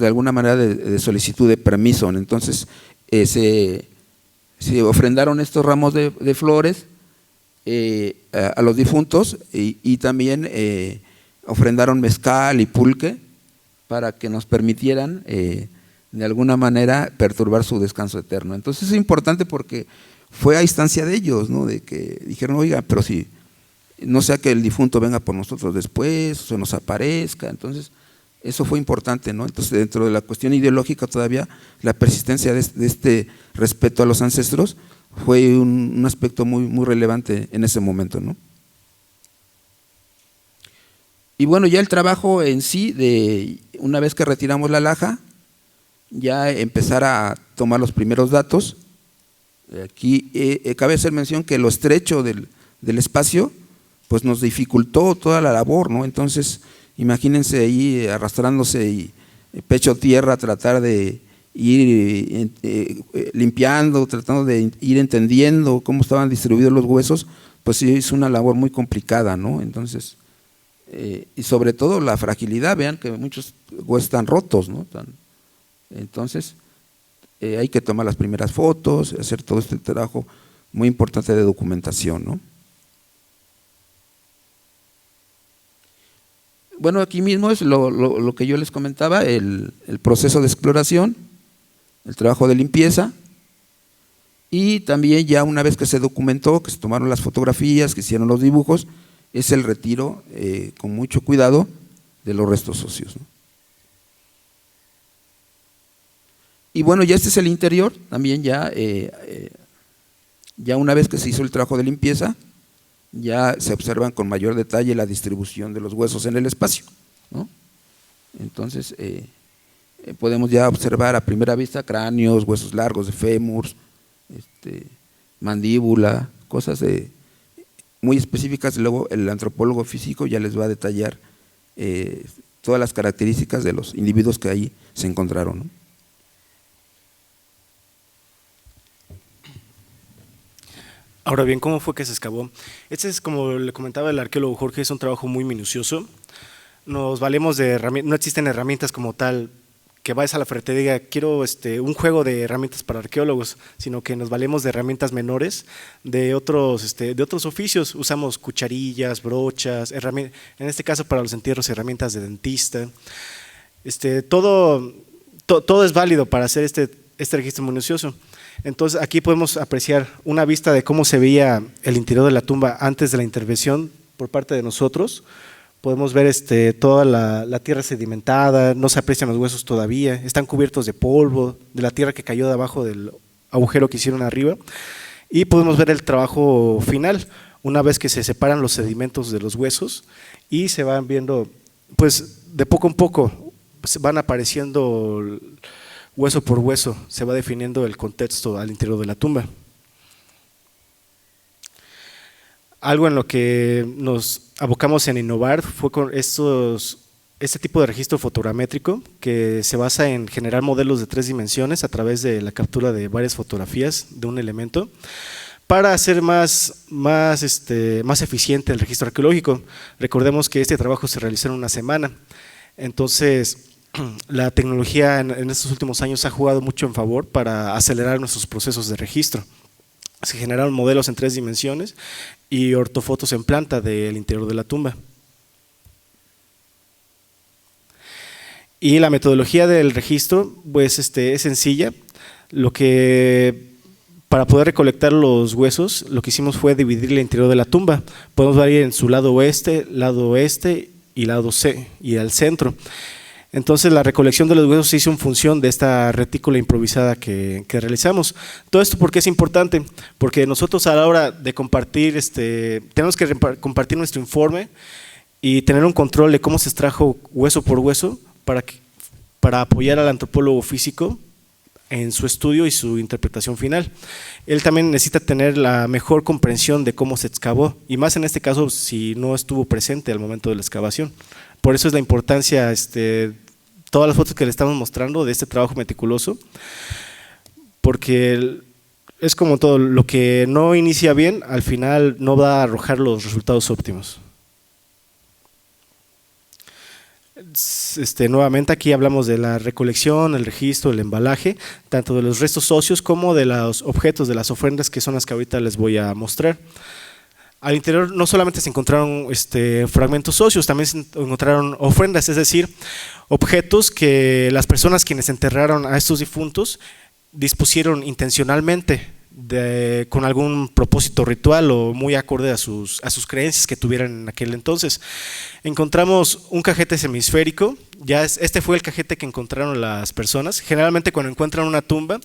S2: alguna manera de solicitud de permiso. Entonces se ofrendaron estos ramos de flores a los difuntos y también ofrendaron mezcal y pulque para que nos permitieran de alguna manera perturbar su descanso eterno. Entonces es importante porque fue a instancia de ellos, ¿no? De que dijeron, oiga, pero si no sea que el difunto venga por nosotros después, o se nos aparezca. Entonces eso fue importante, ¿no? Entonces dentro de la cuestión ideológica todavía la persistencia de este respeto a los ancestros fue un aspecto muy, muy relevante en ese momento, ¿no? Y bueno, ya el trabajo en sí, una vez que retiramos la laja, ya empezar a tomar los primeros datos. Aquí cabe hacer mención que lo estrecho del espacio pues nos dificultó toda la labor, ¿no? Entonces imagínense ahí arrastrándose y pecho tierra, tratar de ir limpiando, tratando de ir entendiendo cómo estaban distribuidos los huesos, pues sí es una labor muy complicada, ¿no? Entonces y sobre todo la fragilidad, vean que muchos huesos están rotos, ¿no? Entonces hay que tomar las primeras fotos, hacer todo este trabajo muy importante de documentación, ¿no? Bueno, aquí mismo es lo que yo les comentaba, el proceso de exploración, el trabajo de limpieza, y también ya una vez que se documentó, que se tomaron las fotografías, que hicieron los dibujos, es el retiro con mucho cuidado de los restos óseos, ¿no? Y bueno, ya este es el interior, también ya una vez que se hizo el trabajo de limpieza, ya se observan con mayor detalle la distribución de los huesos en el espacio, ¿no? Entonces podemos ya observar a primera vista cráneos, huesos largos de fémur, mandíbula, cosas muy específicas. Luego el antropólogo físico ya les va a detallar todas las características de los individuos que ahí se encontraron, ¿no?
S3: Ahora bien, ¿cómo fue que se excavó? Este es, como le comentaba el arqueólogo Jorge, es un trabajo muy minucioso. Nos valemos de herramientas, no existen herramientas como tal, que vayas a la ferretería y diga, quiero un juego de herramientas para arqueólogos, sino que nos valemos de herramientas menores de otros oficios. Usamos cucharillas, brochas, en este caso para los entierros, herramientas de dentista. Todo es válido para hacer este registro minucioso. Entonces aquí podemos apreciar una vista de cómo se veía el interior de la tumba antes de la intervención por parte de nosotros. Podemos ver toda la tierra sedimentada, no se aprecian los huesos todavía, están cubiertos de polvo, de la tierra que cayó de abajo del agujero que hicieron arriba, y podemos ver el trabajo final, una vez que se separan los sedimentos de los huesos y se van viendo, pues de poco en poco, van apareciendo hueso por hueso, se va definiendo el contexto al interior de la tumba. Algo en lo que nos abocamos en innovar fue con este tipo de registro fotogramétrico que se basa en generar modelos de 3 dimensiones a través de la captura de varias fotografías de un elemento para hacer más eficiente el registro arqueológico. Recordemos que este trabajo se realizó en una semana, entonces la tecnología en estos últimos años ha jugado mucho en favor para acelerar nuestros procesos de registro. Se generaron modelos en 3 dimensiones y ortofotos en planta del interior de la tumba. Y la metodología del registro pues es sencilla. Para poder recolectar los huesos, lo que hicimos fue dividir el interior de la tumba. Podemos ver ahí en su lado oeste y lado C y al centro. Entonces la recolección de los huesos se hizo en función de esta retícula improvisada que realizamos. Todo esto, ¿por qué es importante? Porque nosotros a la hora de compartir, tenemos que compartir nuestro informe y tener un control de cómo se extrajo hueso por hueso para apoyar al antropólogo físico en su estudio y su interpretación final. Él también necesita tener la mejor comprensión de cómo se excavó, y más en este caso si no estuvo presente al momento de la excavación. Por eso es la importancia, todas las fotos que le estamos mostrando de este trabajo meticuloso, porque es como todo, lo que no inicia bien, al final no va a arrojar los resultados óptimos. Nuevamente aquí hablamos de la recolección, el registro, el embalaje, tanto de los restos óseos como de los objetos, de las ofrendas, que son las que ahorita les voy a mostrar. Al interior no solamente se encontraron fragmentos óseos, también se encontraron ofrendas, es decir, objetos que las personas quienes enterraron a estos difuntos dispusieron intencionalmente con algún propósito ritual o muy acorde a sus creencias que tuvieran en aquel entonces. Encontramos un cajete semisférico, este fue el cajete que encontraron las personas. Generalmente cuando encuentran una tumba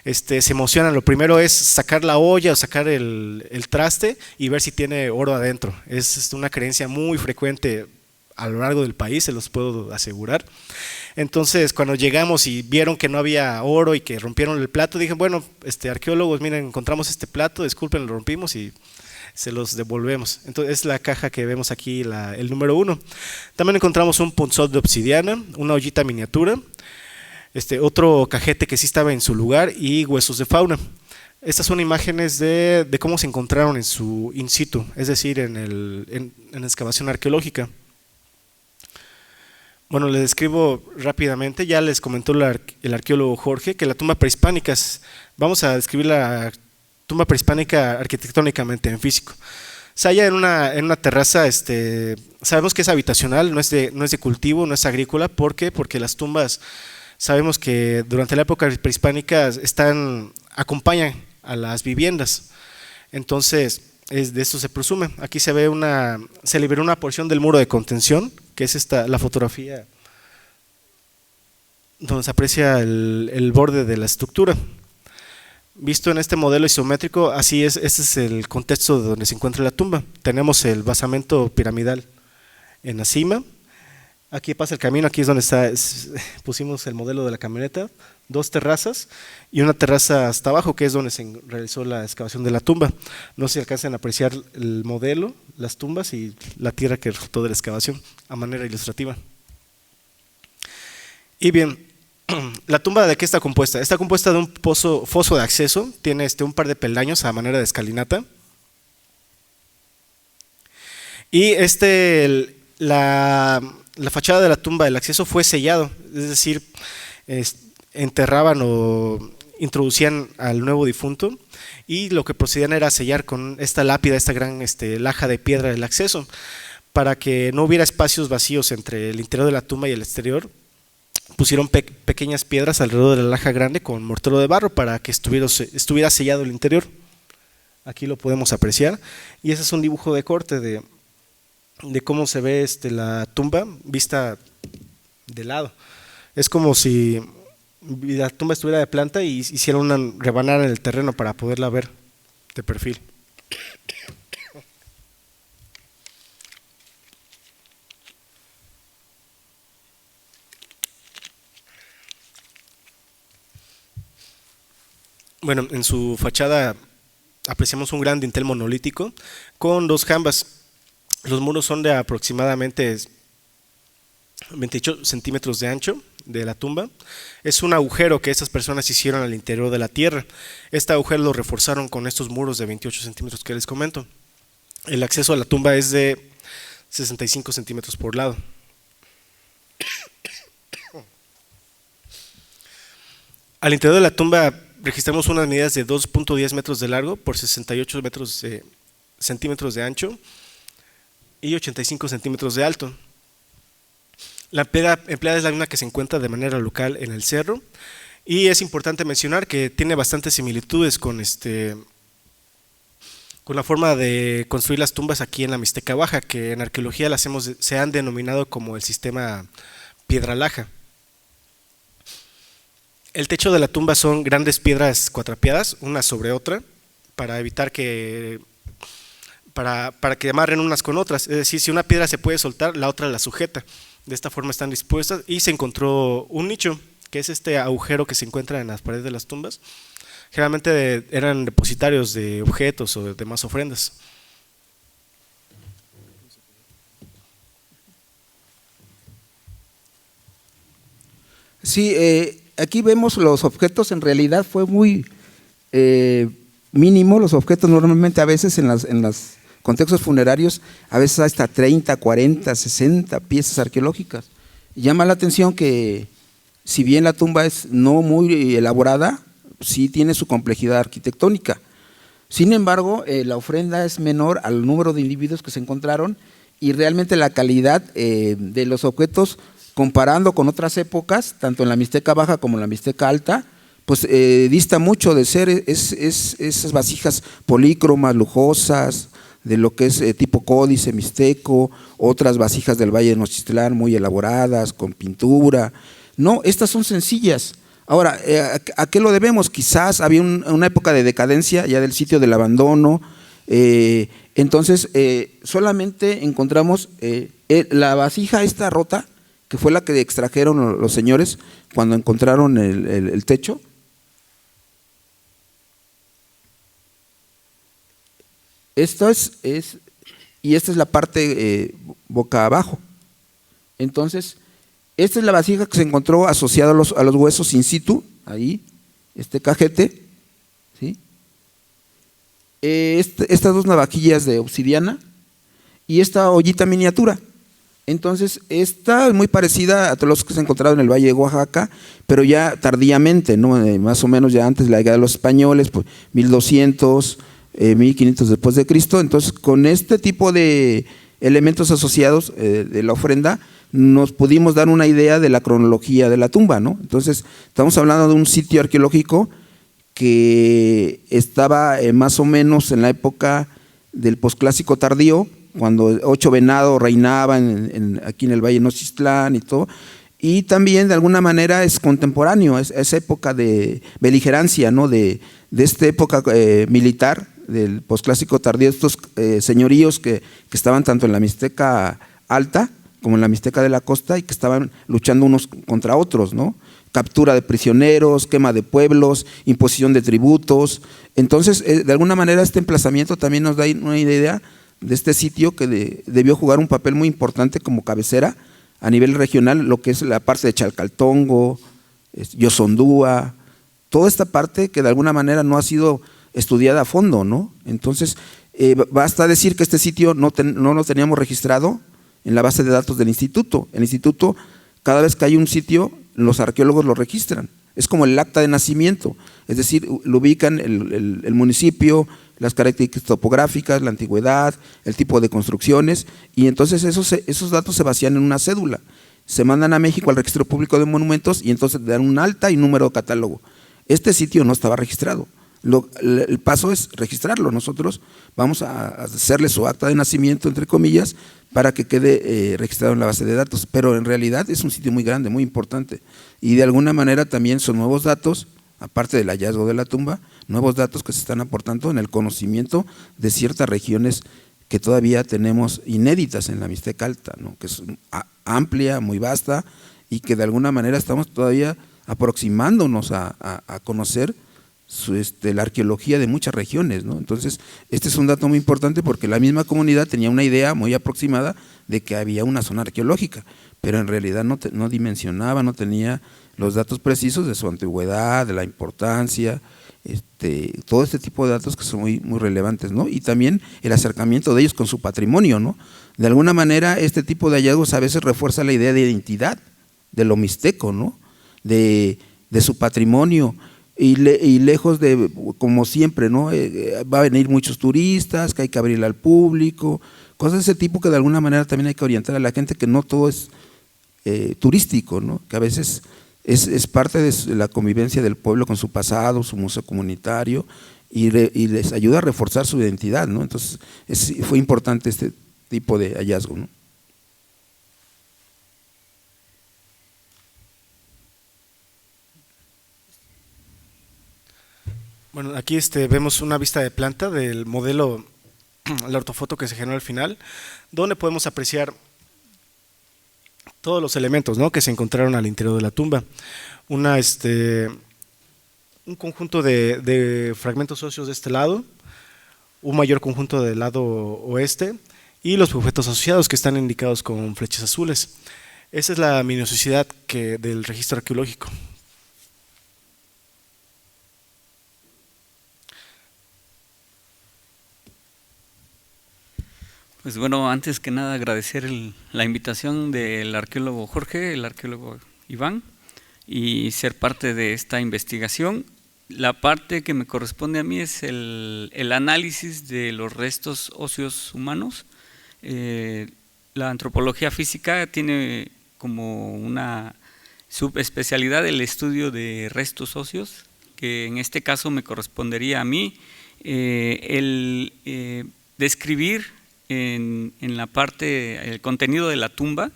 S3: se emocionan, lo primero es sacar la olla o sacar el traste y ver si tiene oro adentro. Es una creencia muy frecuente a lo largo del país, se los puedo asegurar. Entonces cuando llegamos y vieron que no había oro y que rompieron el plato, dije, bueno, arqueólogos, miren, encontramos este plato, disculpen, lo rompimos y se los devolvemos. Entonces es la caja que vemos aquí, el número 1. También encontramos un punzón de obsidiana, una ollita miniatura, otro cajete que sí estaba en su lugar y huesos de fauna. Estas son imágenes de cómo se encontraron en su in situ, es decir, en la excavación arqueológica. Bueno, les describo rápidamente, ya les comentó el arqueólogo Jorge que la tumba prehispánica, vamos a describir la tumba prehispánica arquitectónicamente en físico. Se halla en una terraza, sabemos que es habitacional, no es de cultivo, no es agrícola. ¿Por qué? Porque las tumbas, sabemos que durante la época prehispánica acompañan a las viviendas, entonces de eso se presume. Aquí se liberó una porción del muro de contención, que es la fotografía donde se aprecia el borde de la estructura. Visto en este modelo isométrico, así es, este es el contexto de donde se encuentra la tumba. Tenemos el basamento piramidal en la cima, Aquí pasa el camino, aquí es donde pusimos el modelo de la camioneta, 2 terrazas y una terraza hasta abajo, que es donde se realizó la excavación de la tumba. No sé si alcanzan a apreciar el modelo, las tumbas y la tierra que resultó de la excavación a manera ilustrativa. Y bien, ¿la tumba de qué está compuesta? Está compuesta de un foso de acceso, tiene un par de peldaños a manera de escalinata. Y la fachada de la tumba, el acceso fue sellado, es decir, enterraban o introducían al nuevo difunto y lo que procedían era sellar con esta lápida, esta gran laja de piedra el acceso, para que no hubiera espacios vacíos entre el interior de la tumba y el exterior. Pusieron pequeñas piedras alrededor de la laja grande con mortero de barro para que estuviera sellado el interior. Aquí lo podemos apreciar y ese es un dibujo de corte de cómo se ve la tumba vista de lado. Es como si la tumba estuviera de planta y hicieron una rebanada en el terreno para poderla ver de perfil. Bueno, en su fachada apreciamos un gran dintel monolítico con 2 jambas. Los muros son de aproximadamente 28 centímetros de ancho de la tumba. Es un agujero que estas personas hicieron al interior de la tierra. Este agujero lo reforzaron con estos muros de 28 centímetros que les comento. El acceso a la tumba es de 65 centímetros por lado. Al interior de la tumba registramos unas medidas de 2.10 metros de largo por 68 centímetros de ancho y 85 centímetros de alto. La piedra empleada es la misma que se encuentra de manera local en el cerro y es importante mencionar que tiene bastantes similitudes con la forma de construir las tumbas aquí en la Mixteca Baja, que en arqueología se han denominado como el sistema piedra laja. El techo de la tumba son grandes piedras cuatrapeadas, una sobre otra, para evitar para que amarren unas con otras, es decir, si una piedra se puede soltar, la otra la sujeta. De esta forma están dispuestas y se encontró un nicho, que es este agujero que se encuentra en las paredes de las tumbas. Generalmente eran depositarios de objetos o de demás ofrendas.
S2: Sí, aquí vemos los objetos, en realidad fue muy mínimo los objetos, normalmente a veces en los contextos funerarios, a veces hasta 30, 40, 60 piezas arqueológicas. Llama la atención que si bien la tumba es no muy elaborada, sí tiene su complejidad arquitectónica. Sin embargo, la ofrenda es menor al número de individuos que se encontraron y realmente la calidad de los objetos, comparando con otras épocas, tanto en la Mixteca Baja como en la Mixteca Alta, pues dista mucho de ser esas vasijas polícromas, lujosas, de lo que es tipo códice mixteco, otras vasijas del Valle de Nochistlán muy elaboradas, con pintura. No, estas son sencillas. Ahora, ¿a qué lo debemos? Quizás había una época de decadencia ya del sitio del abandono, entonces solamente encontramos la vasija esta rota, que fue la que extrajeron los señores cuando encontraron el techo. Esto y esta es la parte boca abajo. Entonces, esta es la vasija que se encontró asociada a los huesos in situ, ahí, este cajete, ¿sí? Estas 2 navajillas de obsidiana y esta ollita miniatura. Entonces, esta es muy parecida a todos los que se encontraron en el Valle de Oaxaca, pero ya tardíamente, ¿no? Más o menos ya antes de la llegada de los españoles, pues 1200, 1500 después de Cristo. Entonces, con este tipo de elementos asociados de la ofrenda, nos pudimos dar una idea de la cronología de la tumba, ¿no? Entonces, estamos hablando de un sitio arqueológico que estaba más o menos en la época del posclásico tardío, cuando 8 Venado reinaba aquí en el Valle de Nochistlán y todo, y también de alguna manera es contemporáneo, es esa época de beligerancia, ¿no? de esta época militar, del posclásico tardío, estos señoríos que estaban tanto en la Mixteca Alta como en la Mixteca de la Costa, y que estaban luchando unos contra otros, ¿no? Captura de prisioneros, quema de pueblos, imposición de tributos. Entonces, de alguna manera este emplazamiento también nos da una idea de este sitio que debió jugar un papel muy importante como cabecera a nivel regional, lo que es la parte de Chalcaltongo, Yosondúa, toda esta parte que de alguna manera no ha sido estudiada a fondo, ¿no? Entonces, basta decir que este sitio no lo teníamos registrado en la base de datos del instituto. El instituto, cada vez que hay un sitio, los arqueólogos lo registran. Es como el acta de nacimiento, es decir, lo ubican el municipio, las características topográficas, la antigüedad, el tipo de construcciones, y entonces esos datos se vacían en una cédula, se mandan a México al Registro Público de Monumentos y entonces dan un alta y número de catálogo. Este sitio no estaba registrado. El paso es registrarlo. Nosotros vamos a hacerle su acta de nacimiento, entre comillas, para que quede registrado en la base de datos, pero en realidad es un sitio muy grande, muy importante, y de alguna manera también son nuevos datos, aparte del hallazgo de la tumba, nuevos datos que se están aportando en el conocimiento de ciertas regiones que todavía tenemos inéditas en la Mixteca Alta, ¿no? Que es amplia, muy vasta, y que de alguna manera estamos todavía aproximándonos a conocer la arqueología de muchas regiones, ¿no? Entonces, este es un dato muy importante porque la misma comunidad tenía una idea muy aproximada de que había una zona arqueológica, pero en realidad no dimensionaba, no tenía los datos precisos de su antigüedad, de la importancia, todo este tipo de datos que son muy, muy relevantes, ¿no? Y también el acercamiento de ellos con su patrimonio, ¿no? De alguna manera, este tipo de hallazgos a veces refuerza la idea de identidad de lo mixteco, ¿no? De su patrimonio. Y lejos de, como siempre, ¿no? Va a venir muchos turistas, que hay que abrirle al público, cosas de ese tipo que de alguna manera también hay que orientar a la gente, que no todo es turístico, ¿no? Que a veces es parte de la convivencia del pueblo con su pasado, su museo comunitario, y les ayuda a reforzar su identidad, ¿no? Entonces fue importante este tipo de hallazgo, ¿no?
S3: Bueno, aquí vemos una vista de planta del modelo, la ortofoto que se generó al final, donde podemos apreciar todos los elementos, ¿no?, que se encontraron al interior de la tumba. Un conjunto de fragmentos óseos de este lado, un mayor conjunto del lado oeste y los objetos asociados que están indicados con flechas azules. Esa es la minuciosidad del registro arqueológico.
S4: Pues bueno, antes que nada agradecer la invitación del arqueólogo Jorge, el arqueólogo Iván, y ser parte de esta investigación. La parte que me corresponde a mí es el análisis de los restos óseos humanos. La antropología física tiene como una subespecialidad el estudio de restos óseos, que en este caso me correspondería a mí describir en la parte, el contenido de la tumba.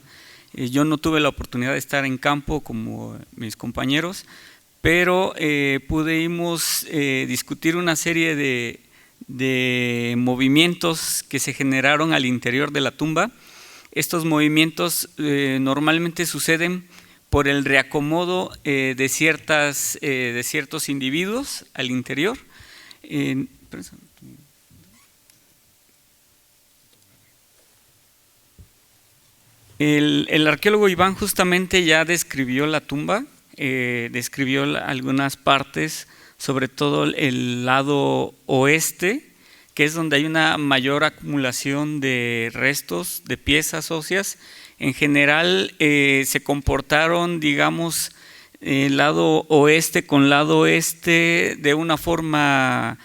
S4: Yo no tuve la oportunidad de estar en campo como mis compañeros, pero pudimos discutir una serie de movimientos que se generaron al interior de la tumba. Estos movimientos normalmente suceden por el reacomodo de ciertos individuos al interior. El arqueólogo Iván justamente ya describió la tumba, describió algunas partes, sobre todo el lado oeste, que es donde hay una mayor acumulación de restos, de piezas óseas. En general se comportaron, digamos, el lado oeste con lado oeste de una forma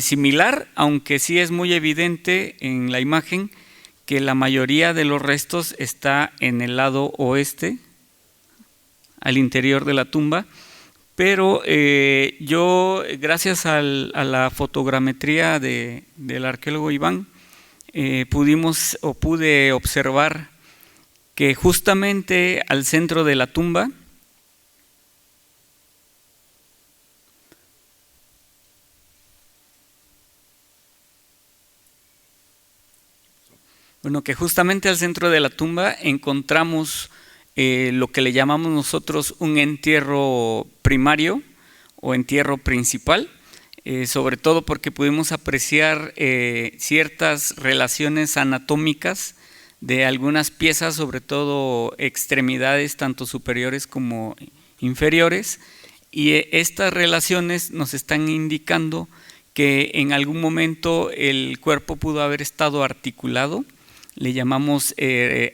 S4: similar, aunque sí es muy evidente en la imagen que la mayoría de los restos está en el lado oeste, al interior de la tumba, pero yo, gracias a la fotogrametría del arqueólogo Iván, pude observar que justamente al centro de la tumba Bueno, que justamente al centro de la tumba encontramos lo que le llamamos nosotros un entierro primario o entierro principal, sobre todo porque pudimos apreciar ciertas relaciones anatómicas de algunas piezas, sobre todo extremidades tanto superiores como inferiores, y estas relaciones nos están indicando que en algún momento el cuerpo pudo haber estado articulado. Le llamamos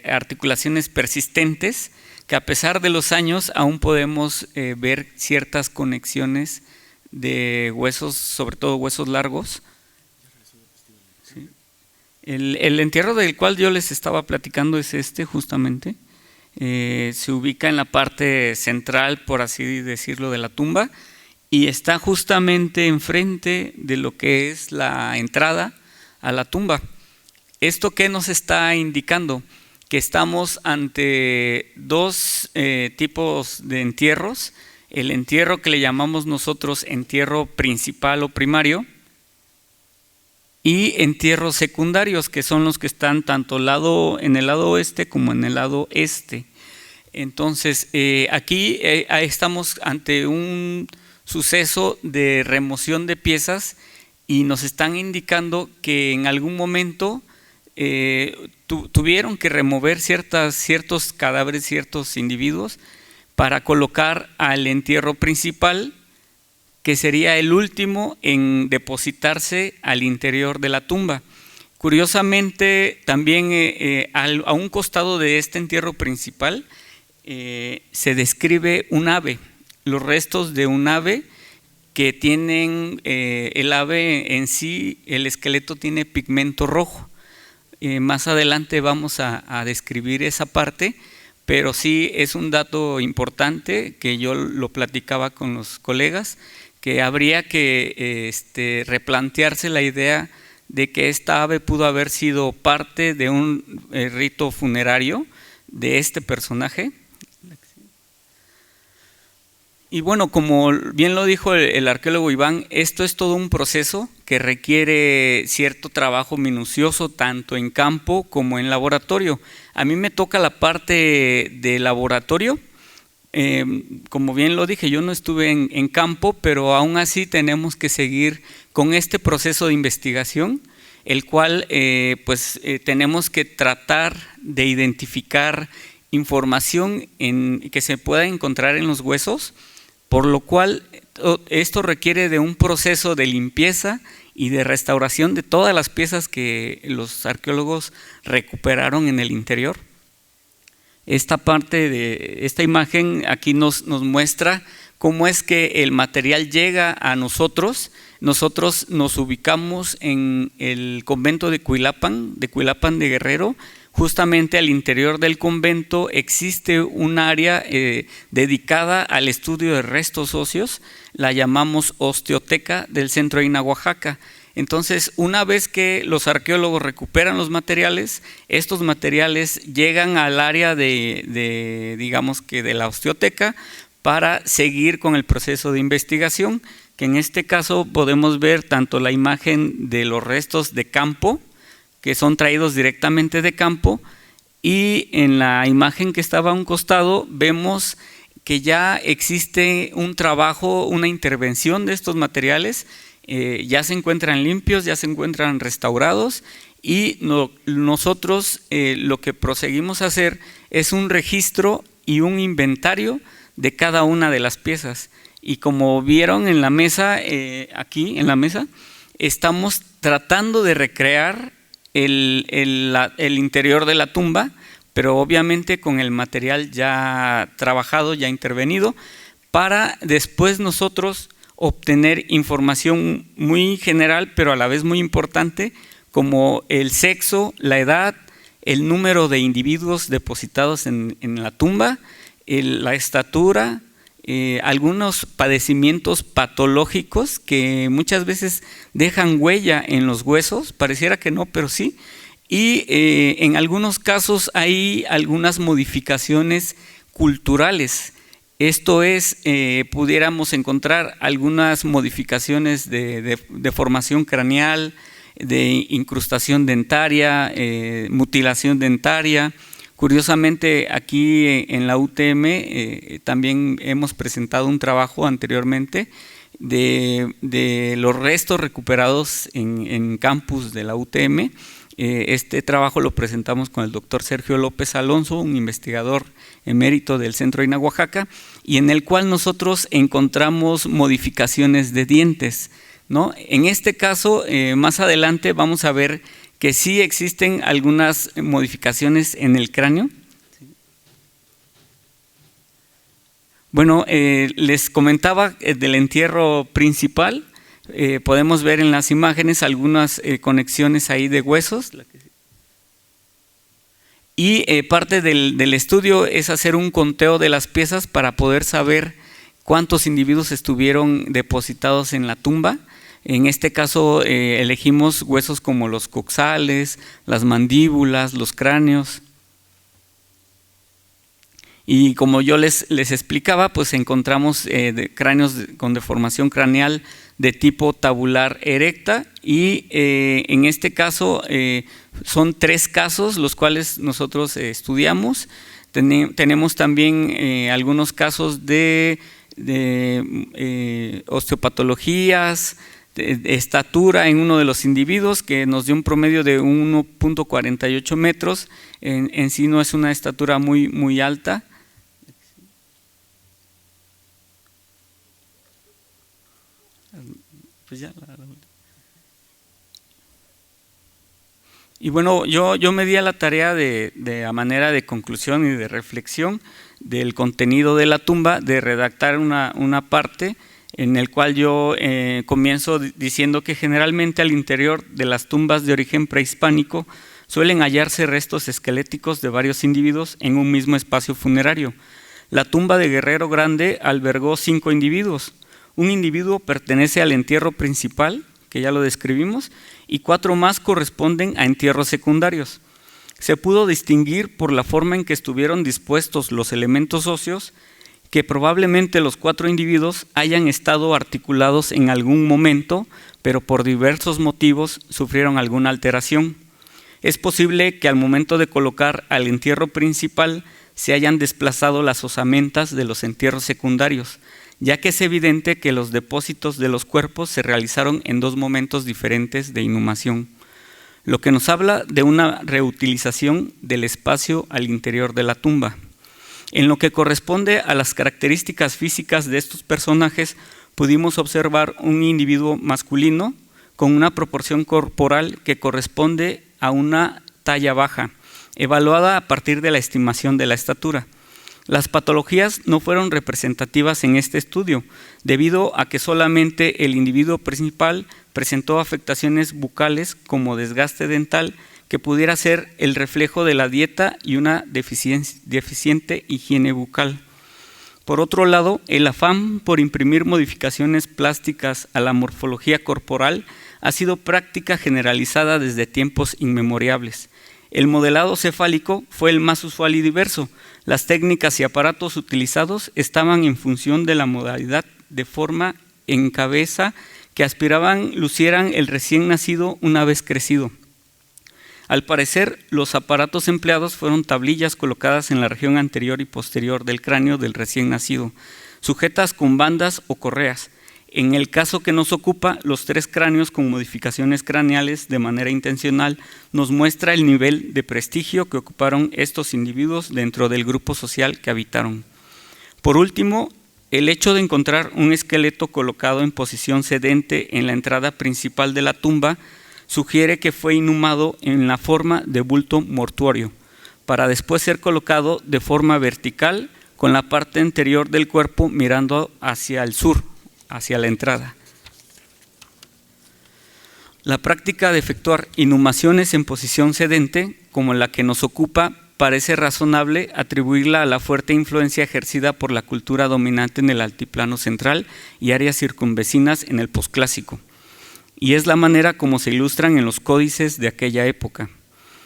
S4: articulaciones persistentes, que a pesar de los años aún podemos ver ciertas conexiones de huesos, sobre todo huesos largos. ¿Sí? El entierro del cual yo les estaba platicando es este justamente. Se ubica en la parte central, por así decirlo, de la tumba, y está justamente enfrente de lo que es la entrada a la tumba. ¿Esto qué nos está indicando? Que estamos ante dos tipos de entierros. El entierro que le llamamos nosotros entierro principal o primario, y entierros secundarios, que son los que están tanto en el lado oeste como en el lado este. Entonces, aquí estamos ante un suceso de remoción de piezas y nos están indicando que en algún momento tuvieron que remover ciertos cadáveres, ciertos individuos, para colocar al entierro principal, que sería el último en depositarse al interior de la tumba. Curiosamente, también a un costado de este entierro principal se describe un ave, los restos de un ave que tienen, el ave en sí, el esqueleto tiene pigmento rojo. Más adelante vamos a describir esa parte, pero sí es un dato importante que yo lo platicaba con los colegas, que habría que replantearse la idea de que esta ave pudo haber sido parte de un rito funerario de este personaje. Y bueno, como bien lo dijo el arqueólogo Iván, esto es todo un proceso que requiere cierto trabajo minucioso, tanto en campo como en laboratorio. A mí me toca la parte de laboratorio. Como bien lo dije, yo no estuve en campo, pero aún así tenemos que seguir con este proceso de investigación, el cual tenemos que tratar de identificar información que se pueda encontrar en los huesos, por lo cual esto requiere de un proceso de limpieza y de restauración de todas las piezas que los arqueólogos recuperaron en el interior. Esta parte de esta imagen aquí nos muestra cómo es que el material llega a nosotros. Nosotros nos ubicamos en el convento de Cuilapan de Guerrero. Justamente al interior del convento existe un área dedicada al estudio de restos óseos, la llamamos osteoteca del centro de Ina, Oaxaca. Entonces, una vez que los arqueólogos recuperan los materiales, estos materiales llegan al área digamos que de la osteoteca, para seguir con el proceso de investigación, que en este caso podemos ver tanto la imagen de los restos de campo, que son traídos directamente de campo, y en la imagen que estaba a un costado vemos que ya existe un trabajo, una intervención de estos materiales. Ya se encuentran limpios, ya se encuentran restaurados, y nosotros lo que proseguimos a hacer es un registro y un inventario de cada una de las piezas. Y como vieron en la mesa, aquí en la mesa, estamos tratando de recrear el interior de la tumba, pero obviamente con el material ya trabajado, ya intervenido, para después nosotros obtener información muy general, pero a la vez muy importante, como el sexo, la edad, el número de individuos depositados en la tumba, la estatura, algunos padecimientos patológicos que muchas veces dejan huella en los huesos, pareciera que no, pero sí, y en algunos casos hay algunas modificaciones culturales. Esto es, pudiéramos encontrar algunas modificaciones de formación craneal, de incrustación dentaria, mutilación dentaria. Curiosamente, aquí en la UTM también hemos presentado un trabajo anteriormente de los restos recuperados en campus de la UTM. Este trabajo lo presentamos con el doctor Sergio López Alonso, un investigador emérito del Centro INAH Oaxaca, y en el cual nosotros encontramos modificaciones de dientes, ¿no? En este caso, más adelante vamos a ver que sí existen algunas modificaciones en el cráneo. Bueno, les comentaba del entierro principal. Podemos ver en las imágenes algunas conexiones ahí de huesos. Y parte del estudio es hacer un conteo de las piezas para poder saber cuántos individuos estuvieron depositados en la tumba. En este caso elegimos huesos como los coxales, las mandíbulas, los cráneos. Y como yo les explicaba, pues encontramos cráneos con deformación craneal de tipo tabular erecta y en este caso son 3 casos los cuales nosotros estudiamos. Tenemos también algunos casos de osteopatologías, de estatura en uno de los individuos que nos dio un promedio de 1.48 metros. En sí no es una estatura muy alta. Pues ya, y bueno, yo me di a la tarea a manera de conclusión y de reflexión del contenido de la tumba, de redactar una parte en el cual yo comienzo diciendo que generalmente al interior de las tumbas de origen prehispánico suelen hallarse restos esqueléticos de varios individuos en un mismo espacio funerario. La tumba de Guerrero Grande albergó 5 individuos. Un individuo pertenece al entierro principal, que ya lo describimos, y 4 más corresponden a entierros secundarios. Se pudo distinguir por la forma en que estuvieron dispuestos los elementos óseos que probablemente los 4 individuos hayan estado articulados en algún momento, pero por diversos motivos sufrieron alguna alteración. Es posible que al momento de colocar al entierro principal se hayan desplazado las osamentas de los entierros secundarios, ya que es evidente que los depósitos de los cuerpos se realizaron en 2 momentos diferentes de inhumación, lo que nos habla de una reutilización del espacio al interior de la tumba. En lo que corresponde a las características físicas de estos personajes, pudimos observar un individuo masculino con una proporción corporal que corresponde a una talla baja, evaluada a partir de la estimación de la estatura. Las patologías no fueron representativas en este estudio, debido a que solamente el individuo principal presentó afectaciones bucales como desgaste dental, que pudiera ser el reflejo de la dieta y una deficiente higiene bucal. Por otro lado, el afán por imprimir modificaciones plásticas a la morfología corporal ha sido práctica generalizada desde tiempos inmemoriales. El modelado cefálico fue el más usual y diverso. Las técnicas y aparatos utilizados estaban en función de la modalidad de forma en cabeza que aspiraban lucieran el recién nacido una vez crecido. Al parecer, los aparatos empleados fueron tablillas colocadas en la región anterior y posterior del cráneo del recién nacido, sujetas con bandas o correas. En el caso que nos ocupa, los 3 cráneos con modificaciones craneales de manera intencional nos muestra el nivel de prestigio que ocuparon estos individuos dentro del grupo social que habitaron. Por último, el hecho de encontrar un esqueleto colocado en posición sedente en la entrada principal de la tumba sugiere que fue inhumado en la forma de bulto mortuorio, para después ser colocado de forma vertical con la parte anterior del cuerpo mirando hacia el sur, hacia la entrada. La práctica de efectuar inhumaciones en posición sedente, como la que nos ocupa, parece razonable atribuirla a la fuerte influencia ejercida por la cultura dominante en el altiplano central y áreas circunvecinas en el posclásico, y es la manera como se ilustran en los códices de aquella época.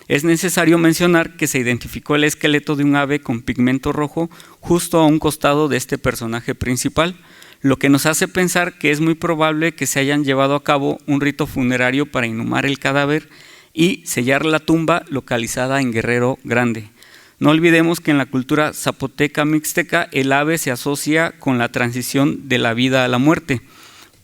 S4: Es necesario mencionar que se identificó el esqueleto de un ave con pigmento rojo justo a un costado de este personaje principal, lo que nos hace pensar que es muy probable que se hayan llevado a cabo un rito funerario para inhumar el cadáver y sellar la tumba localizada en Guerrero Grande. No olvidemos que en la cultura zapoteca mixteca el ave se asocia con la transición de la vida a la muerte,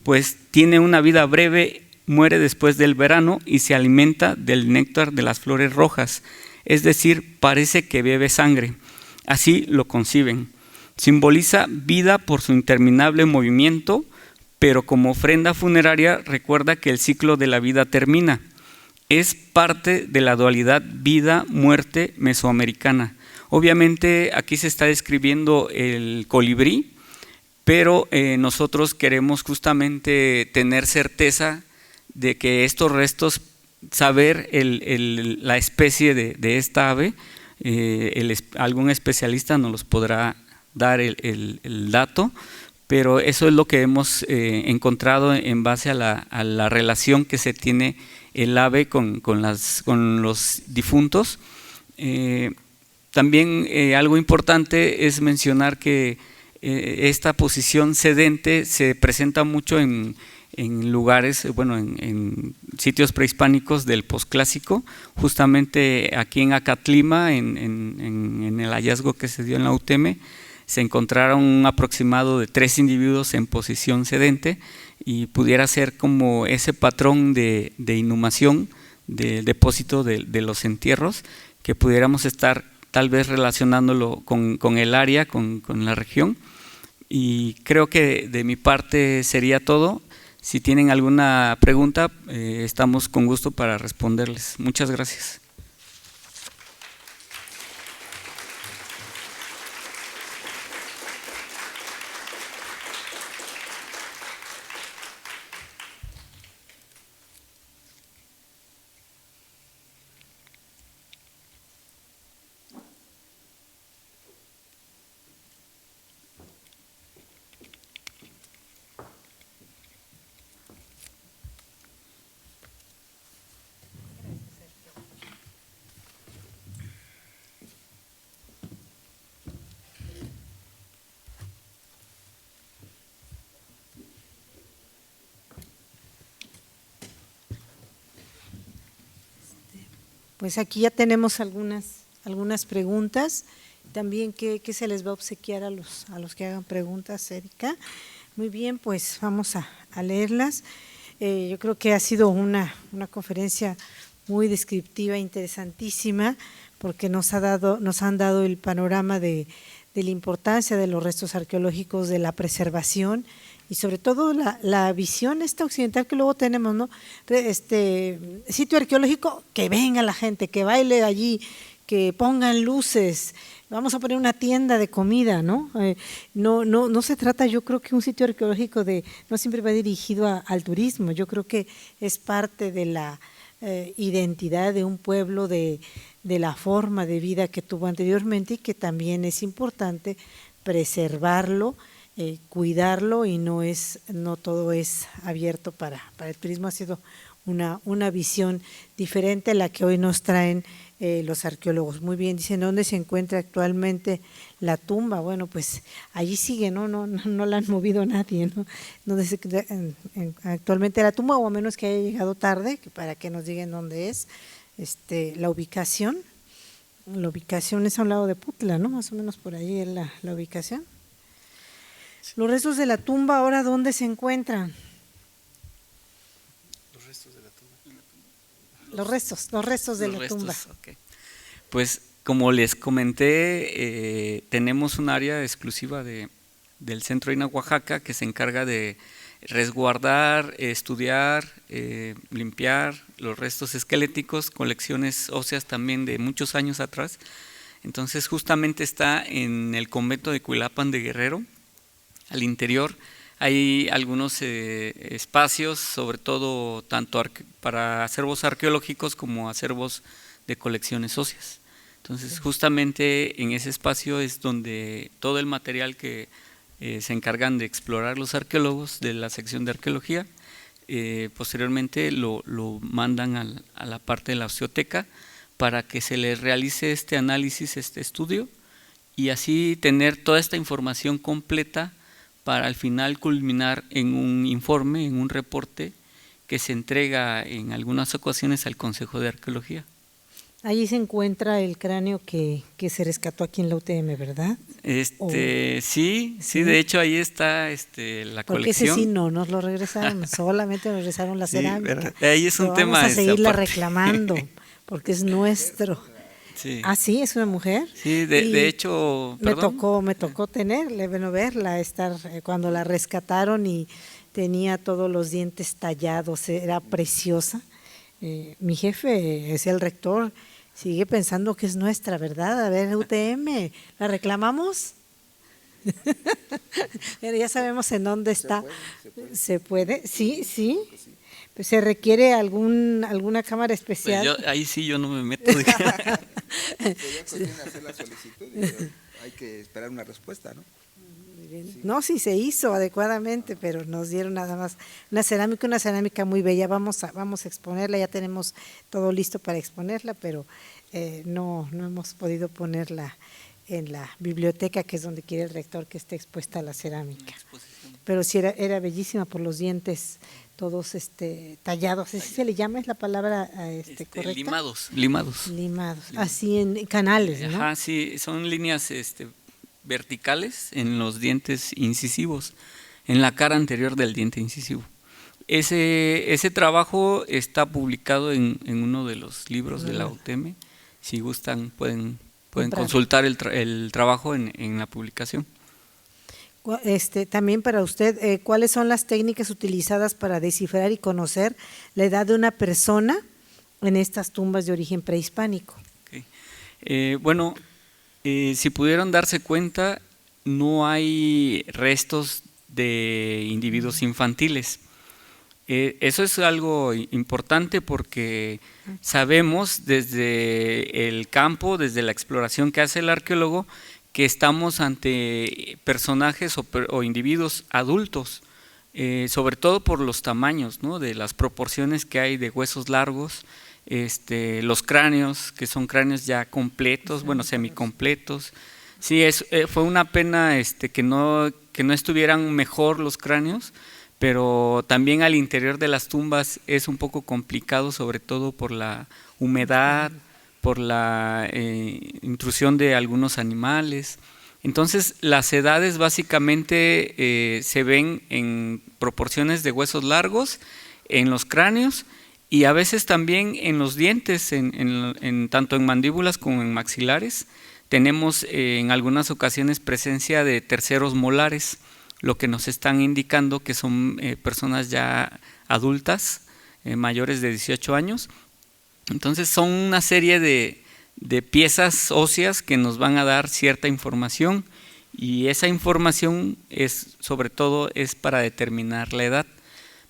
S4: pues tiene una vida breve, muere después del verano y se alimenta del néctar de las flores rojas, es decir, parece que bebe sangre. Así lo conciben. Simboliza vida por su interminable movimiento, pero como ofrenda funeraria recuerda que el ciclo de la vida termina. Es parte de la dualidad vida-muerte mesoamericana. Obviamente aquí se está describiendo el colibrí, pero nosotros queremos justamente tener certeza de que estos restos, saber la especie de esta ave, algún especialista nos los podrá dar el dato, pero eso es lo que hemos encontrado en base a la relación que se tiene el ave con los difuntos. También algo importante es mencionar que esta posición sedente se presenta mucho en lugares, bueno, en sitios prehispánicos del posclásico, justamente aquí en Acatlima, en el hallazgo que se dio en la UTM, se encontraron un aproximado de 3 individuos en posición sedente y pudiera ser como ese patrón de inhumación del depósito de los entierros, que pudiéramos estar tal vez relacionándolo con el área, con la región. Y creo que de mi parte sería todo. Si tienen alguna pregunta, estamos con gusto para responderles. Muchas gracias.
S1: Pues aquí ya tenemos algunas preguntas. También, ¿qué se les va a obsequiar a los que hagan preguntas, Erika? Muy bien, pues vamos a leerlas. Yo creo que ha sido una conferencia muy descriptiva, interesantísima, porque nos han dado el panorama de la importancia de los restos arqueológicos, de la preservación y sobre todo la visión occidental que luego tenemos, ¿no? Sitio arqueológico, que venga la gente, que baile allí, que pongan luces, vamos a poner una tienda de comida, ¿no? No se trata, yo creo que un sitio arqueológico no siempre va dirigido al turismo, yo creo que es parte de la identidad de un pueblo, de la forma de vida que tuvo anteriormente y que también es importante preservarlo, cuidarlo y no todo es abierto para el turismo. Ha sido una visión diferente a la que hoy nos traen los arqueólogos. Muy bien, dicen, ¿dónde se encuentra actualmente la tumba? Bueno, pues allí sigue, no la han movido nadie, ¿no? ¿Dónde se actualmente la tumba? O a menos que haya llegado tarde, para que nos digan dónde es. La ubicación es a un lado de Putla, ¿no? Más o menos por ahí es la ubicación. Los restos de la tumba, ¿ahora dónde se encuentran?
S3: Los restos de la tumba.
S1: Los restos de la tumba.
S4: Okay. Pues como les comenté, tenemos un área exclusiva del Centro INAH Oaxaca que se encarga de resguardar, estudiar, limpiar los restos esqueléticos, colecciones óseas también de muchos años atrás. Entonces justamente está en el convento de Cuilapan de Guerrero. Al interior hay algunos espacios, sobre todo tanto para acervos arqueológicos como acervos de colecciones óseas. Entonces justamente en ese espacio es donde todo el material que se encargan de explorar los arqueólogos de la sección de arqueología, posteriormente lo mandan a la parte de la oseoteca para que se les realice este análisis, este estudio, y así tener toda esta información completa para al final culminar en un informe, en un reporte que se entrega en algunas ocasiones al Consejo de Arqueología.
S1: Allí se encuentra el cráneo que se rescató aquí en la UTM, ¿verdad?
S4: Sí, de hecho ahí está la
S1: porque
S4: colección.
S1: ese sí no nos lo regresaron, solamente nos regresaron la cerámica.
S4: Ahí es un
S1: pero
S4: tema.
S1: Vamos a seguirla
S4: aparte.
S1: reclamando, porque es nuestro.
S4: Sí.
S1: Ah, sí, es una mujer.
S4: Sí, de hecho,
S1: me tocó tenerla, bueno, verla, estar cuando la rescataron y tenía todos los dientes tallados, era preciosa. Mi jefe es el rector, sigue pensando que es nuestra, ¿verdad? A ver, UTM, ¿la reclamamos? Pero ya sabemos en dónde está. ¿Se puede? Sí. Pues se requiere alguna cámara especial.
S4: Pues ahí sí yo no me meto.
S2: Hacer la solicitud y hay que esperar una respuesta, ¿no?
S1: No, sí se hizo adecuadamente, pero nos dieron nada más una cerámica muy bella. Vamos a exponerla, ya tenemos todo listo para exponerla, pero no hemos podido ponerla en la biblioteca, que es donde quiere el rector que esté expuesta la cerámica. Pero sí era bellísima por los dientes todos tallados, ¿así se le llama? ¿Es la palabra correcta?
S4: Limados.
S1: Así en canales, ¿no?
S4: Ajá, sí, son líneas verticales en los dientes incisivos, en la cara anterior del diente incisivo. Ese trabajo está publicado en uno de los libros de la UTM. Si gustan pueden consultar el trabajo en la publicación.
S1: También para usted, ¿cuáles son las técnicas utilizadas para descifrar y conocer la edad de una persona en estas tumbas de origen prehispánico?
S4: Okay. Bueno, si pudieron darse cuenta, no hay restos de individuos infantiles. Eso es algo importante porque sabemos desde el campo, desde la exploración que hace el arqueólogo, que estamos ante personajes o individuos adultos, sobre todo por los tamaños, ¿no? De las proporciones que hay de huesos largos, los cráneos, que son cráneos ya completos, bueno, semicompletos. Sí, fue una pena que no estuvieran mejor los cráneos, pero también al interior de las tumbas es un poco complicado, sobre todo por la humedad, por la intrusión de algunos animales. Entonces las edades básicamente se ven en proporciones de huesos largos, en los cráneos y a veces también en los dientes, tanto en mandíbulas como en maxilares. Tenemos en algunas ocasiones presencia de terceros molares, lo que nos están indicando que son personas ya adultas, mayores de 18 años. Entonces son una serie de piezas óseas que nos van a dar cierta información y esa información sobre todo es para determinar la edad.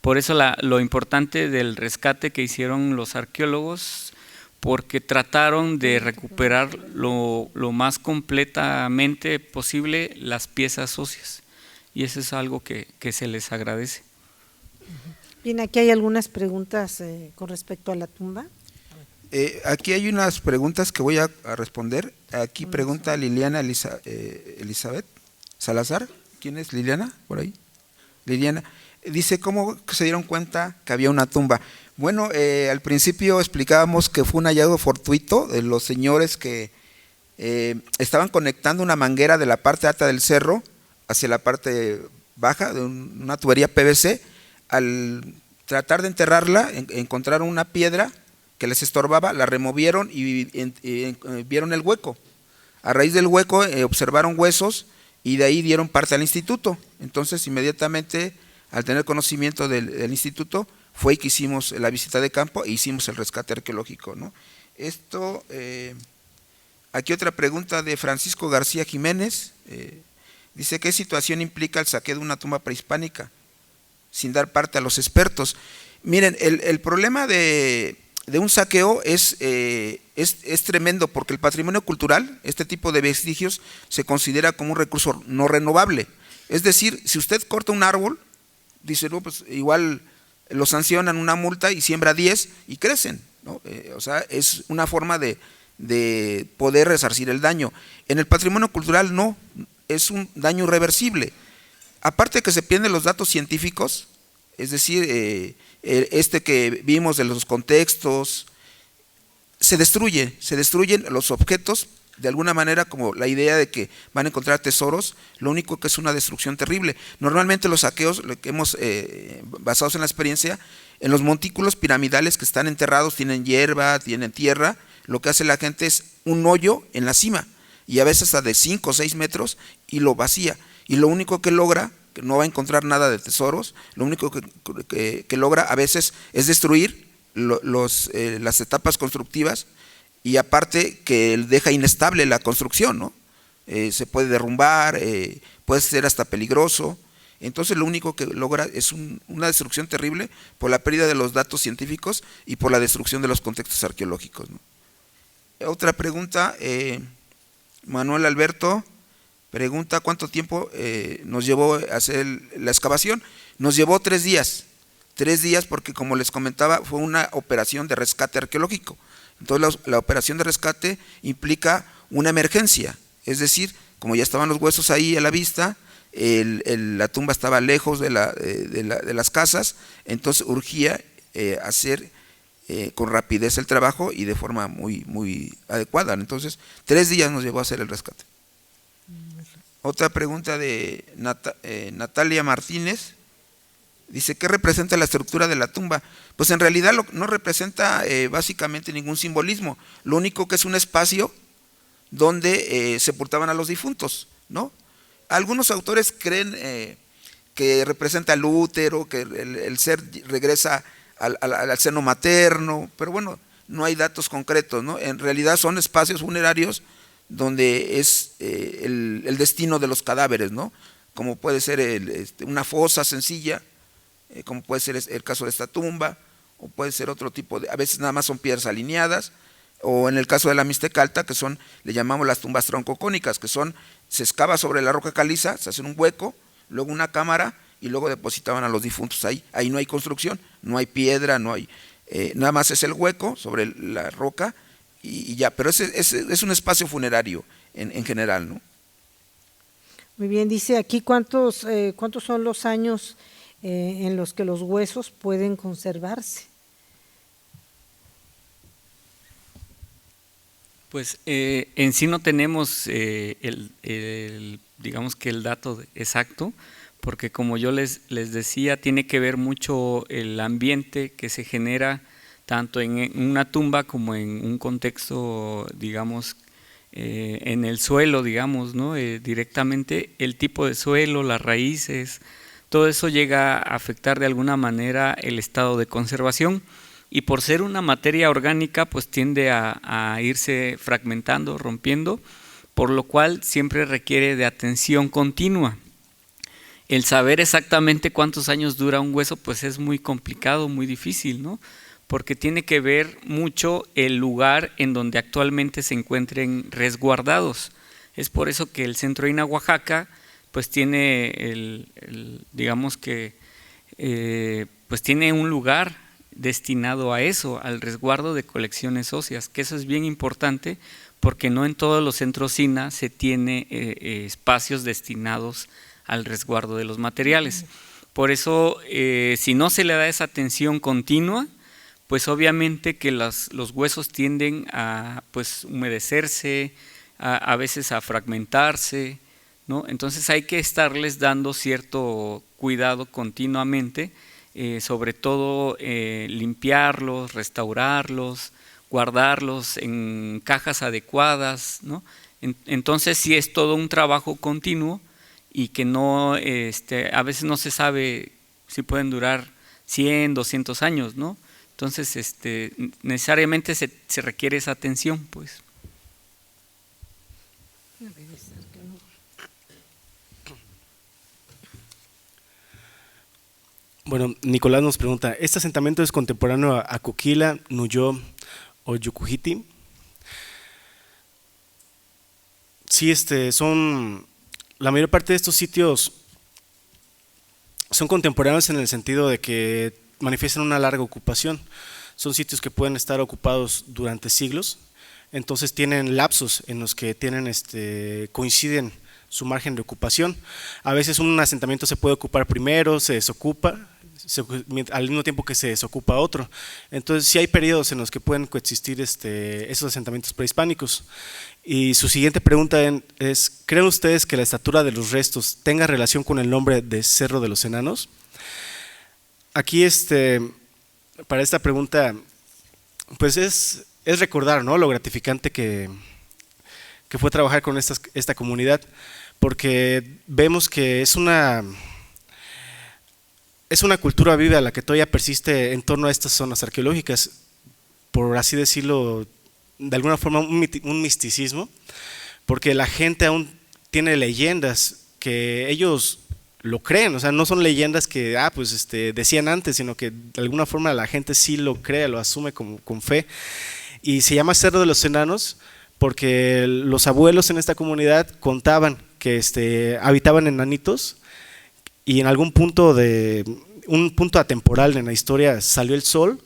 S4: Por eso lo importante del rescate que hicieron los arqueólogos, porque trataron de recuperar lo más completamente posible las piezas óseas y eso es algo que se les agradece.
S1: Bien, aquí hay algunas preguntas con respecto a la tumba.
S2: Aquí hay unas preguntas que voy a responder. Aquí pregunta Liliana Elizabeth Salazar. ¿Quién es Liliana? Por ahí. Liliana. Dice, ¿cómo se dieron cuenta que había una tumba? Bueno, al principio explicábamos que fue un hallazgo fortuito de los señores que estaban conectando una manguera de la parte alta del cerro hacia la parte baja de una tubería PVC. Al tratar de enterrarla, encontraron una piedra que les estorbaba, la removieron y vieron el hueco. A raíz del hueco observaron huesos y de ahí dieron parte al instituto. Entonces inmediatamente al tener conocimiento del instituto fue que hicimos la visita de campo e hicimos el rescate arqueológico, ¿no? Aquí otra pregunta de Francisco García Jiménez, dice, ¿qué situación implica el saqueo de una tumba prehispánica sin dar parte a los expertos? Miren, el problema de un saqueo es tremendo porque el patrimonio cultural, este tipo de vestigios, se considera como un recurso no renovable. Es decir, si usted corta un árbol, dice, no, pues igual lo sancionan una multa y siembra 10 y crecen, ¿no? O sea, es una forma de poder resarcir el daño. En el patrimonio cultural no, es un daño irreversible. aparte de que se pierden los datos científicos, es decir, que vimos de los contextos, se destruyen los objetos de alguna manera, como la idea de que van a encontrar tesoros, lo único que es una destrucción terrible. Normalmente los saqueos, lo que hemos basados en la experiencia, en los montículos piramidales que están enterrados, tienen hierba, tienen tierra, lo que hace la gente es un hoyo en la cima, y a veces hasta de 5 o 6 metros, y lo vacía, y lo único que logra, que no va a encontrar nada de tesoros, lo único que logra a veces es destruir las etapas constructivas, y aparte que deja inestable la construcción, ¿no? Se puede derrumbar, puede ser hasta peligroso. Entonces lo único que logra es una destrucción terrible por la pérdida de los datos científicos y por la destrucción de los contextos arqueológicos, ¿no? Otra pregunta, Manuel Alberto pregunta ¿cuánto tiempo nos llevó a hacer la excavación? Nos llevó 3 días. 3 días porque, como les comentaba, fue una operación de rescate arqueológico. Entonces la operación de rescate implica una emergencia, es decir, como ya estaban los huesos ahí a la vista, la tumba estaba lejos de las casas, entonces urgía hacer con rapidez el trabajo y de forma muy, muy adecuada. Entonces 3 días nos llevó a hacer el rescate. Otra pregunta de Natalia Martínez. Dice, ¿qué representa la estructura de la tumba? Pues en realidad no representa básicamente ningún simbolismo, lo único que es un espacio donde sepultaban a los difuntos, ¿no? Algunos autores creen que representa el útero, que el ser regresa al seno materno, pero bueno, no hay datos concretos, ¿no? En realidad son espacios funerarios donde es el destino de los cadáveres, ¿no? Como puede ser una fosa sencilla, como puede ser el caso de esta tumba, o puede ser otro tipo a veces nada más son piedras alineadas, o en el caso de la Mixteca Alta, que le llamamos las tumbas troncocónicas, que se excava sobre la roca caliza, se hace un hueco, luego una cámara, y luego depositaban a los difuntos ahí. Ahí no hay construcción, no hay piedra, no hay, nada más es el hueco sobre la roca, y ya, pero es un espacio funerario en general, ¿no?
S1: Muy bien, dice aquí cuántos son los años en los que los huesos pueden conservarse.
S4: Pues en sí no tenemos digamos que el dato exacto, porque como yo les decía, tiene que ver mucho el ambiente que se genera tanto en una tumba como en un contexto, digamos, en el suelo, digamos, ¿no? Directamente el tipo de suelo, las raíces, todo eso llega a afectar de alguna manera el estado de conservación, y por ser una materia orgánica pues tiende a irse fragmentando, rompiendo, por lo cual siempre requiere de atención continua. El saber exactamente cuántos años dura un hueso pues es muy complicado, muy difícil, ¿no? Porque tiene que ver mucho el lugar en donde actualmente se encuentren resguardados. Es por eso que el Centro INAH Oaxaca pues tiene digamos que pues tiene un lugar destinado a eso, al resguardo de colecciones óseas, que eso es bien importante porque no en todos los centros INAH se tiene espacios destinados al resguardo de los materiales. Por eso, si no se le da esa atención continua, pues obviamente que los huesos tienden a pues humedecerse, a veces a fragmentarse, ¿no? Entonces hay que estarles dando cierto cuidado continuamente, sobre todo limpiarlos, restaurarlos, guardarlos en cajas adecuadas, ¿no? Entonces sí es todo un trabajo continuo y que no, a veces no se sabe si pueden durar 100, 200 años, ¿no? Entonces necesariamente se requiere esa atención, pues.
S3: Bueno, Nicolás nos pregunta, ¿este asentamiento es contemporáneo a Coquila, Nuyó o Yucujiti? Sí, la mayor parte de estos sitios son contemporáneos en el sentido de que manifiestan una larga ocupación. Son sitios que pueden estar ocupados durante siglos, entonces tienen lapsos en los que coinciden su margen de ocupación. A veces un asentamiento se puede ocupar primero, se desocupa, al mismo tiempo que se desocupa otro. Entonces sí hay periodos en los que pueden coexistir esos asentamientos prehispánicos. Y su siguiente pregunta es, ¿creen ustedes que la estatura de los restos tenga relación con el nombre de Cerro de los Enanos? Aquí para esta pregunta, pues es recordar, ¿no?, lo gratificante que fue trabajar con esta comunidad, porque vemos que es una cultura viva la que todavía persiste en torno a estas zonas arqueológicas, por así decirlo, de alguna forma un misticismo, porque la gente aún tiene leyendas que ellos lo creen, o sea, no son leyendas que decían antes, sino que de alguna forma la gente sí lo cree, lo asume con fe. Y se llama Cerro de los Enanos porque los abuelos en esta comunidad contaban que habitaban enanitos, y en algún punto un punto atemporal en la historia salió el sol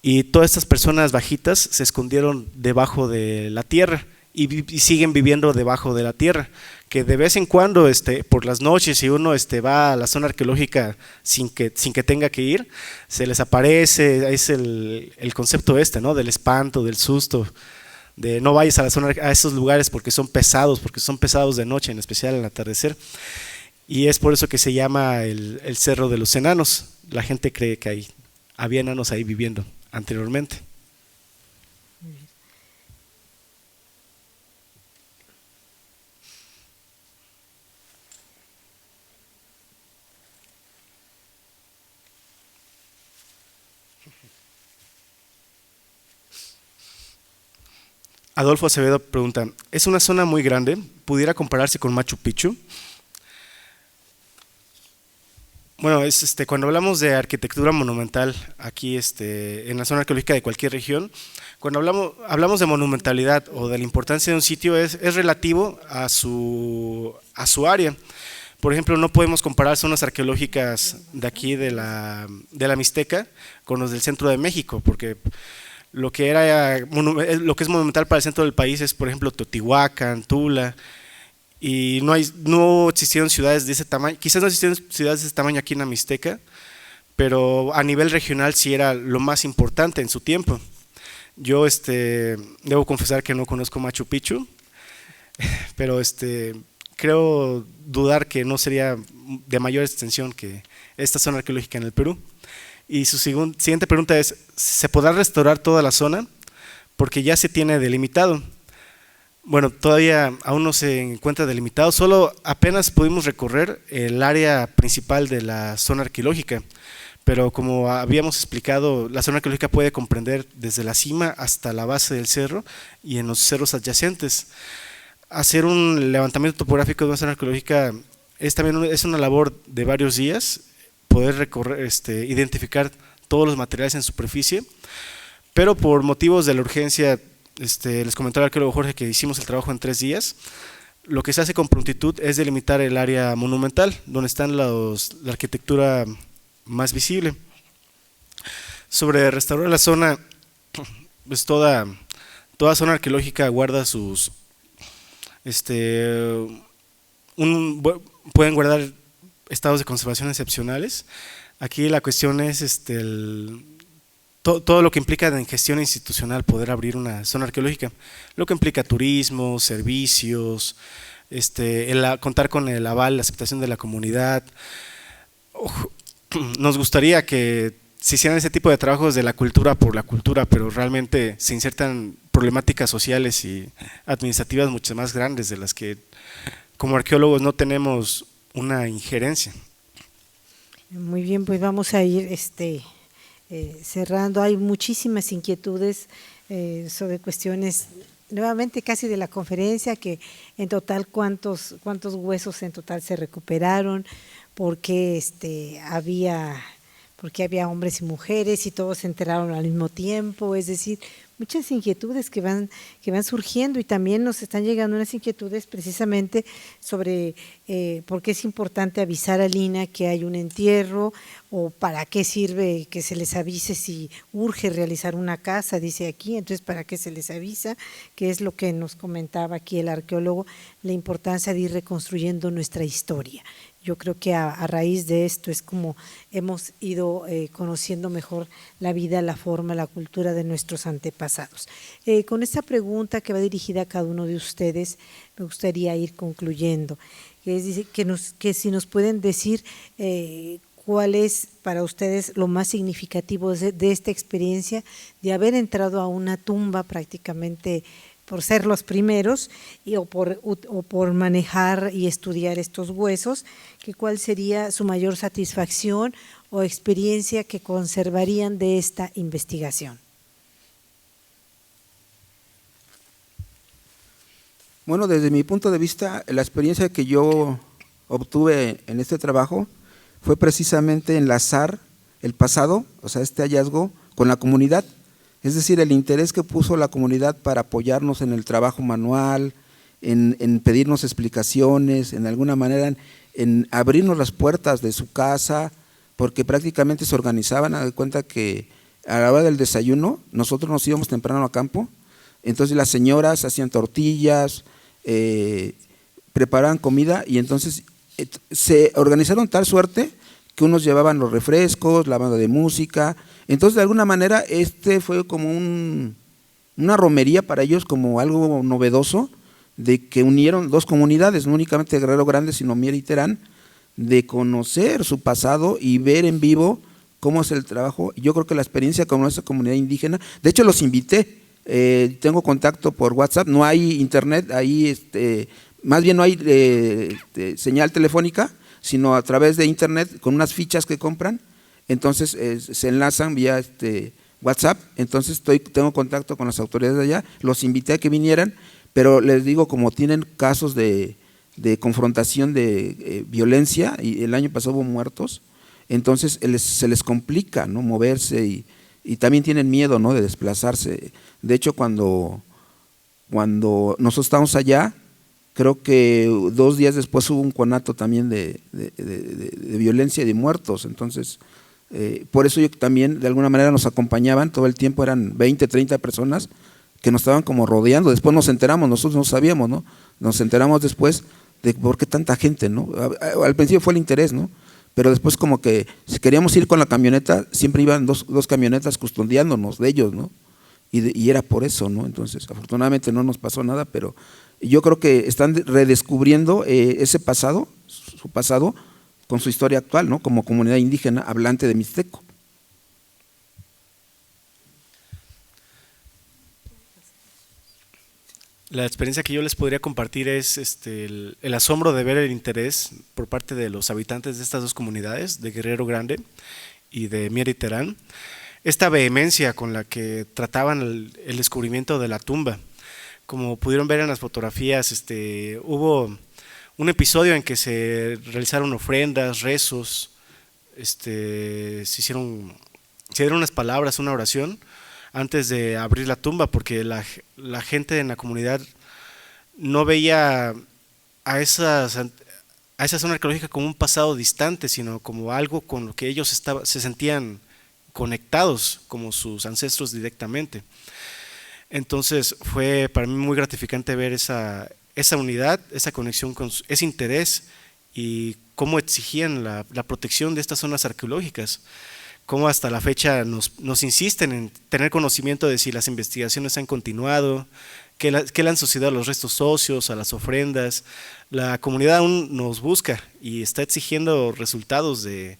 S3: y todas estas personas bajitas se escondieron debajo de la tierra y siguen viviendo debajo de la tierra, que de vez en cuando por las noches, si uno va a la zona arqueológica sin que tenga que ir, se les aparece. Es el concepto ¿no?, del espanto, del susto, de no vayas a esos lugares porque son pesados de noche, en especial al atardecer. Y es por eso que se llama el Cerro de los Enanos. La gente cree que había enanos ahí viviendo anteriormente. Adolfo Acevedo pregunta, ¿es una zona muy grande? ¿Pudiera compararse con Machu Picchu? Bueno, cuando hablamos de arquitectura monumental aquí en la zona arqueológica de cualquier región, cuando hablamos de monumentalidad o de la importancia de un sitio es relativo a su área. Por ejemplo, no podemos comparar zonas arqueológicas de aquí de la Mixteca con los del centro de México, porque lo que es monumental para el centro del país es, por ejemplo, Teotihuacán, Tula, y no existieron ciudades de ese tamaño. Quizás no existieron ciudades de ese tamaño aquí en la Mixteca, pero a nivel regional sí era lo más importante en su tiempo. Yo debo confesar que no conozco Machu Picchu, pero creo dudar que no sería de mayor extensión que esta zona arqueológica en el Perú. Y su siguiente pregunta es, ¿se podrá restaurar toda la zona? Porque ya se tiene delimitado. Bueno, todavía aún no se encuentra delimitado, solo apenas pudimos recorrer el área principal de la zona arqueológica, pero como habíamos explicado, la zona arqueológica puede comprender desde la cima hasta la base del cerro y en los cerros adyacentes. Hacer un levantamiento topográfico de una zona arqueológica es una labor de varios días, poder recorrer, identificar todos los materiales en superficie, pero por motivos de la urgencia, les comentaba el arqueólogo Jorge que hicimos el trabajo en 3 días. Lo que se hace con prontitud es delimitar el área monumental, donde están la arquitectura más visible. Sobre restaurar la zona, pues toda zona arqueológica guarda sus, pueden guardar estados de conservación excepcionales. Aquí la cuestión es todo lo que implica en gestión institucional poder abrir una zona arqueológica, lo que implica turismo, servicios, contar con el aval, la aceptación de la comunidad. Nos gustaría que se hicieran ese tipo de trabajos de la cultura por la cultura, pero realmente se insertan problemáticas sociales y administrativas mucho más grandes de las que como arqueólogos no tenemos una injerencia.
S1: Muy bien, pues vamos a ir cerrando. Hay muchísimas inquietudes sobre cuestiones, nuevamente casi de la conferencia, que en total cuántos huesos en total se recuperaron, porque había hombres y mujeres y todos se enteraron al mismo tiempo, es decir, muchas inquietudes que van surgiendo, y también nos están llegando unas inquietudes precisamente sobre por qué es importante avisar al INAH que hay un entierro, o para qué sirve que se les avise si urge realizar una casa, dice aquí. Entonces, ¿para qué se les avisa? Que es lo que nos comentaba aquí el arqueólogo, la importancia de ir reconstruyendo nuestra historia. Yo creo que a raíz de esto es como hemos ido conociendo mejor la vida, la forma, la cultura de nuestros antepasados. Con esta pregunta que va dirigida a cada uno de ustedes, me gustaría ir concluyendo, que si nos pueden decir cuál es para ustedes lo más significativo de esta experiencia de haber entrado a una tumba prácticamente por ser los primeros o por manejar y estudiar estos huesos, que cuál sería su mayor satisfacción o experiencia que conservarían de esta investigación.
S2: Bueno, desde mi punto de vista, la experiencia que yo obtuve en este trabajo fue precisamente enlazar el pasado, o sea, este hallazgo, con la comunidad. Es decir, el interés que puso la comunidad para apoyarnos en el trabajo manual, en pedirnos explicaciones, en alguna manera en abrirnos las puertas de su casa, porque prácticamente se organizaban. A dar cuenta que a la hora del desayuno nosotros nos íbamos temprano a campo, entonces las señoras hacían tortillas, preparaban comida, y entonces se organizaron tal suerte que unos llevaban los refrescos, la banda de música. Entonces, de alguna manera, fue como una romería para ellos, como algo novedoso, de que unieron dos comunidades, no únicamente Guerrero Grande, sino Mier y Terán, de conocer su pasado y ver en vivo cómo es el trabajo. Yo creo que la experiencia con nuestra comunidad indígena, de hecho los invité, tengo contacto por WhatsApp, no hay internet, ahí más bien no hay señal telefónica, sino a través de internet con unas fichas que compran. Entonces se enlazan vía WhatsApp. Entonces tengo contacto con las autoridades de allá, los invité a que vinieran, pero les digo, como tienen casos de confrontación, de violencia, y el año pasado hubo muertos, entonces se les complica, ¿no?, moverse, y también tienen miedo, ¿no?, de desplazarse. De hecho, cuando nosotros estábamos allá, creo que 2 días después hubo un conato también de violencia y de muertos. Entonces, por eso yo también de alguna manera nos acompañaban todo el tiempo, eran 20, 30 personas que nos estaban como rodeando. Después nos enteramos, nosotros no sabíamos, ¿no? Nos enteramos después de por qué tanta gente, ¿no? Al principio fue el interés, ¿no? Pero después, como que si queríamos ir con la camioneta, siempre iban dos camionetas custodiándonos de ellos, ¿no? Y era por eso, ¿no? Entonces, afortunadamente no nos pasó nada, pero yo creo que están redescubriendo ese pasado, su pasado, con su historia actual, ¿no?, como comunidad indígena hablante de mixteco.
S3: La experiencia que yo les podría compartir es el asombro de ver el interés por parte de los habitantes de estas dos comunidades, de Guerrero Grande y de Mier y Terán, esta vehemencia con la que trataban el descubrimiento de la tumba. Como pudieron ver en las fotografías, hubo un episodio en que se realizaron ofrendas, rezos, se dieron unas palabras, una oración antes de abrir la tumba, porque la gente en la comunidad no veía a esa zona arqueológica como un pasado distante, sino como algo con lo que ellos se sentían conectados como sus ancestros directamente. Entonces fue para mí muy gratificante ver esa unidad, esa conexión con ese interés, y cómo exigían la protección de estas zonas arqueológicas, cómo hasta la fecha nos insisten en tener conocimiento de si las investigaciones han continuado, qué le han sucedido a los restos óseos, a las ofrendas. La comunidad aún nos busca y está exigiendo resultados de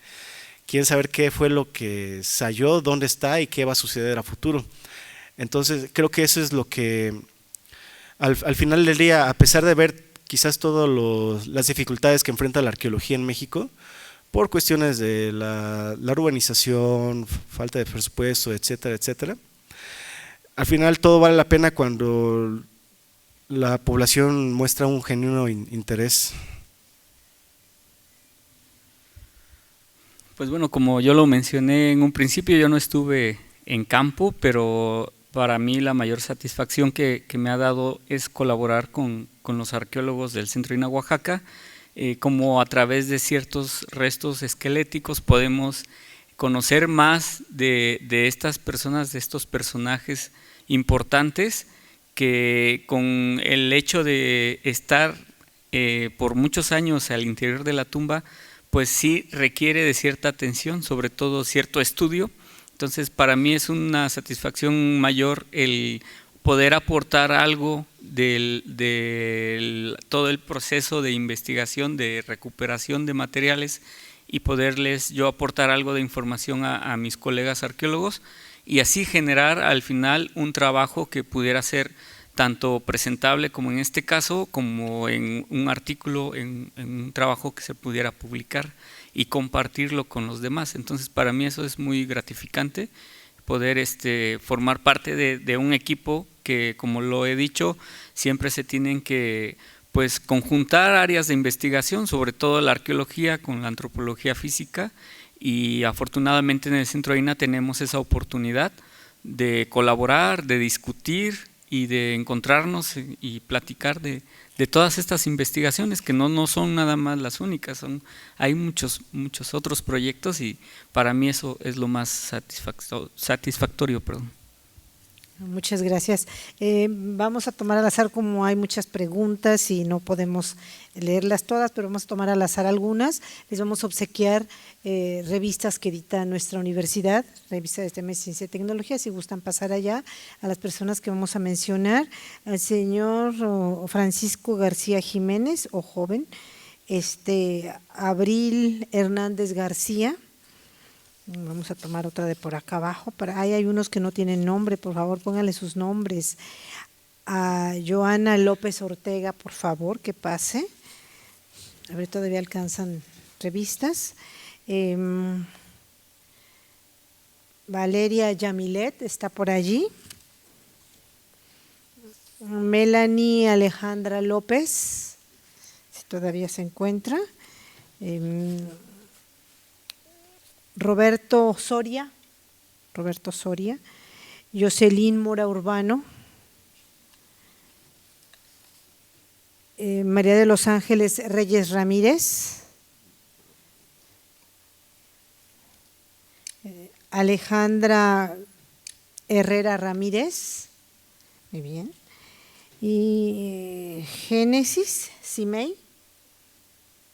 S3: quieren saber qué fue lo que se halló, dónde está y qué va a suceder a futuro. Entonces creo que eso es lo que al final del día, a pesar de ver quizás todas las dificultades que enfrenta la arqueología en México, por cuestiones de la urbanización, falta de presupuesto, etcétera, etcétera, al final todo vale la pena cuando la población muestra un genuino interés.
S4: Pues bueno, como yo lo mencioné en un principio, yo no estuve en campo, pero para mí la mayor satisfacción que me ha dado es colaborar con los arqueólogos del Centro INAH Oaxaca, como a través de ciertos restos esqueléticos podemos conocer más de estas personas, de estos personajes importantes, que con el hecho de estar por muchos años al interior de la tumba, pues sí requiere de cierta atención, sobre todo cierto estudio. Entonces para mí es una satisfacción mayor el poder aportar algo de todo el proceso de investigación, de recuperación de materiales, y poderles yo aportar algo de información a mis colegas arqueólogos, y así generar al final un trabajo que pudiera ser tanto presentable como en este caso, como en un artículo, en un trabajo que se pudiera publicar y compartirlo con los demás. Entonces para mí eso es muy gratificante, poder formar parte de un equipo que, como lo he dicho, siempre se tienen que pues conjuntar áreas de investigación, sobre todo la arqueología con la antropología física, y afortunadamente en el Centro INAH tenemos esa oportunidad de colaborar, de discutir y de encontrarnos y platicar de todas estas investigaciones, que no son nada más las únicas, hay muchos otros proyectos, y para mí eso es lo más satisfactorio.
S1: Muchas gracias. Vamos a tomar al azar, como hay muchas preguntas y no podemos leerlas todas, pero vamos a tomar al azar algunas. Les vamos a obsequiar revistas que edita nuestra universidad, revistas de tema de ciencia y tecnología, si gustan pasar allá, a las personas que vamos a mencionar: al señor Francisco García Jiménez, o joven, Abril Hernández García. Vamos a tomar otra de por acá abajo. Ahí hay unos que no tienen nombre, por favor, pónganle sus nombres. A Joana López Ortega, por favor, que pase. A ver, todavía alcanzan revistas. Valeria Yamilet está por allí. Melanie Alejandra López, si todavía se encuentra. Roberto Soria, Jocelyn Mora Urbano, María de los Ángeles Reyes Ramírez, Alejandra Herrera Ramírez, muy bien, y Génesis Simei,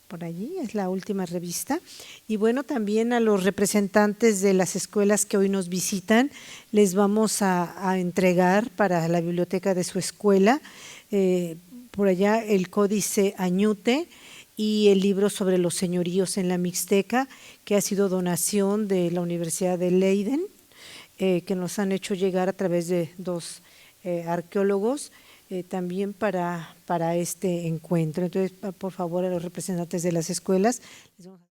S1: por allí, es la última revista. Y bueno, también a los representantes de las escuelas que hoy nos visitan, les vamos a entregar para la biblioteca de su escuela, por allá el Códice Añute y el libro sobre los señoríos en la Mixteca, que ha sido donación de la Universidad de Leiden, que nos han hecho llegar a través de dos arqueólogos, también para este encuentro. Entonces, por favor, a los representantes de las escuelas, les vamos a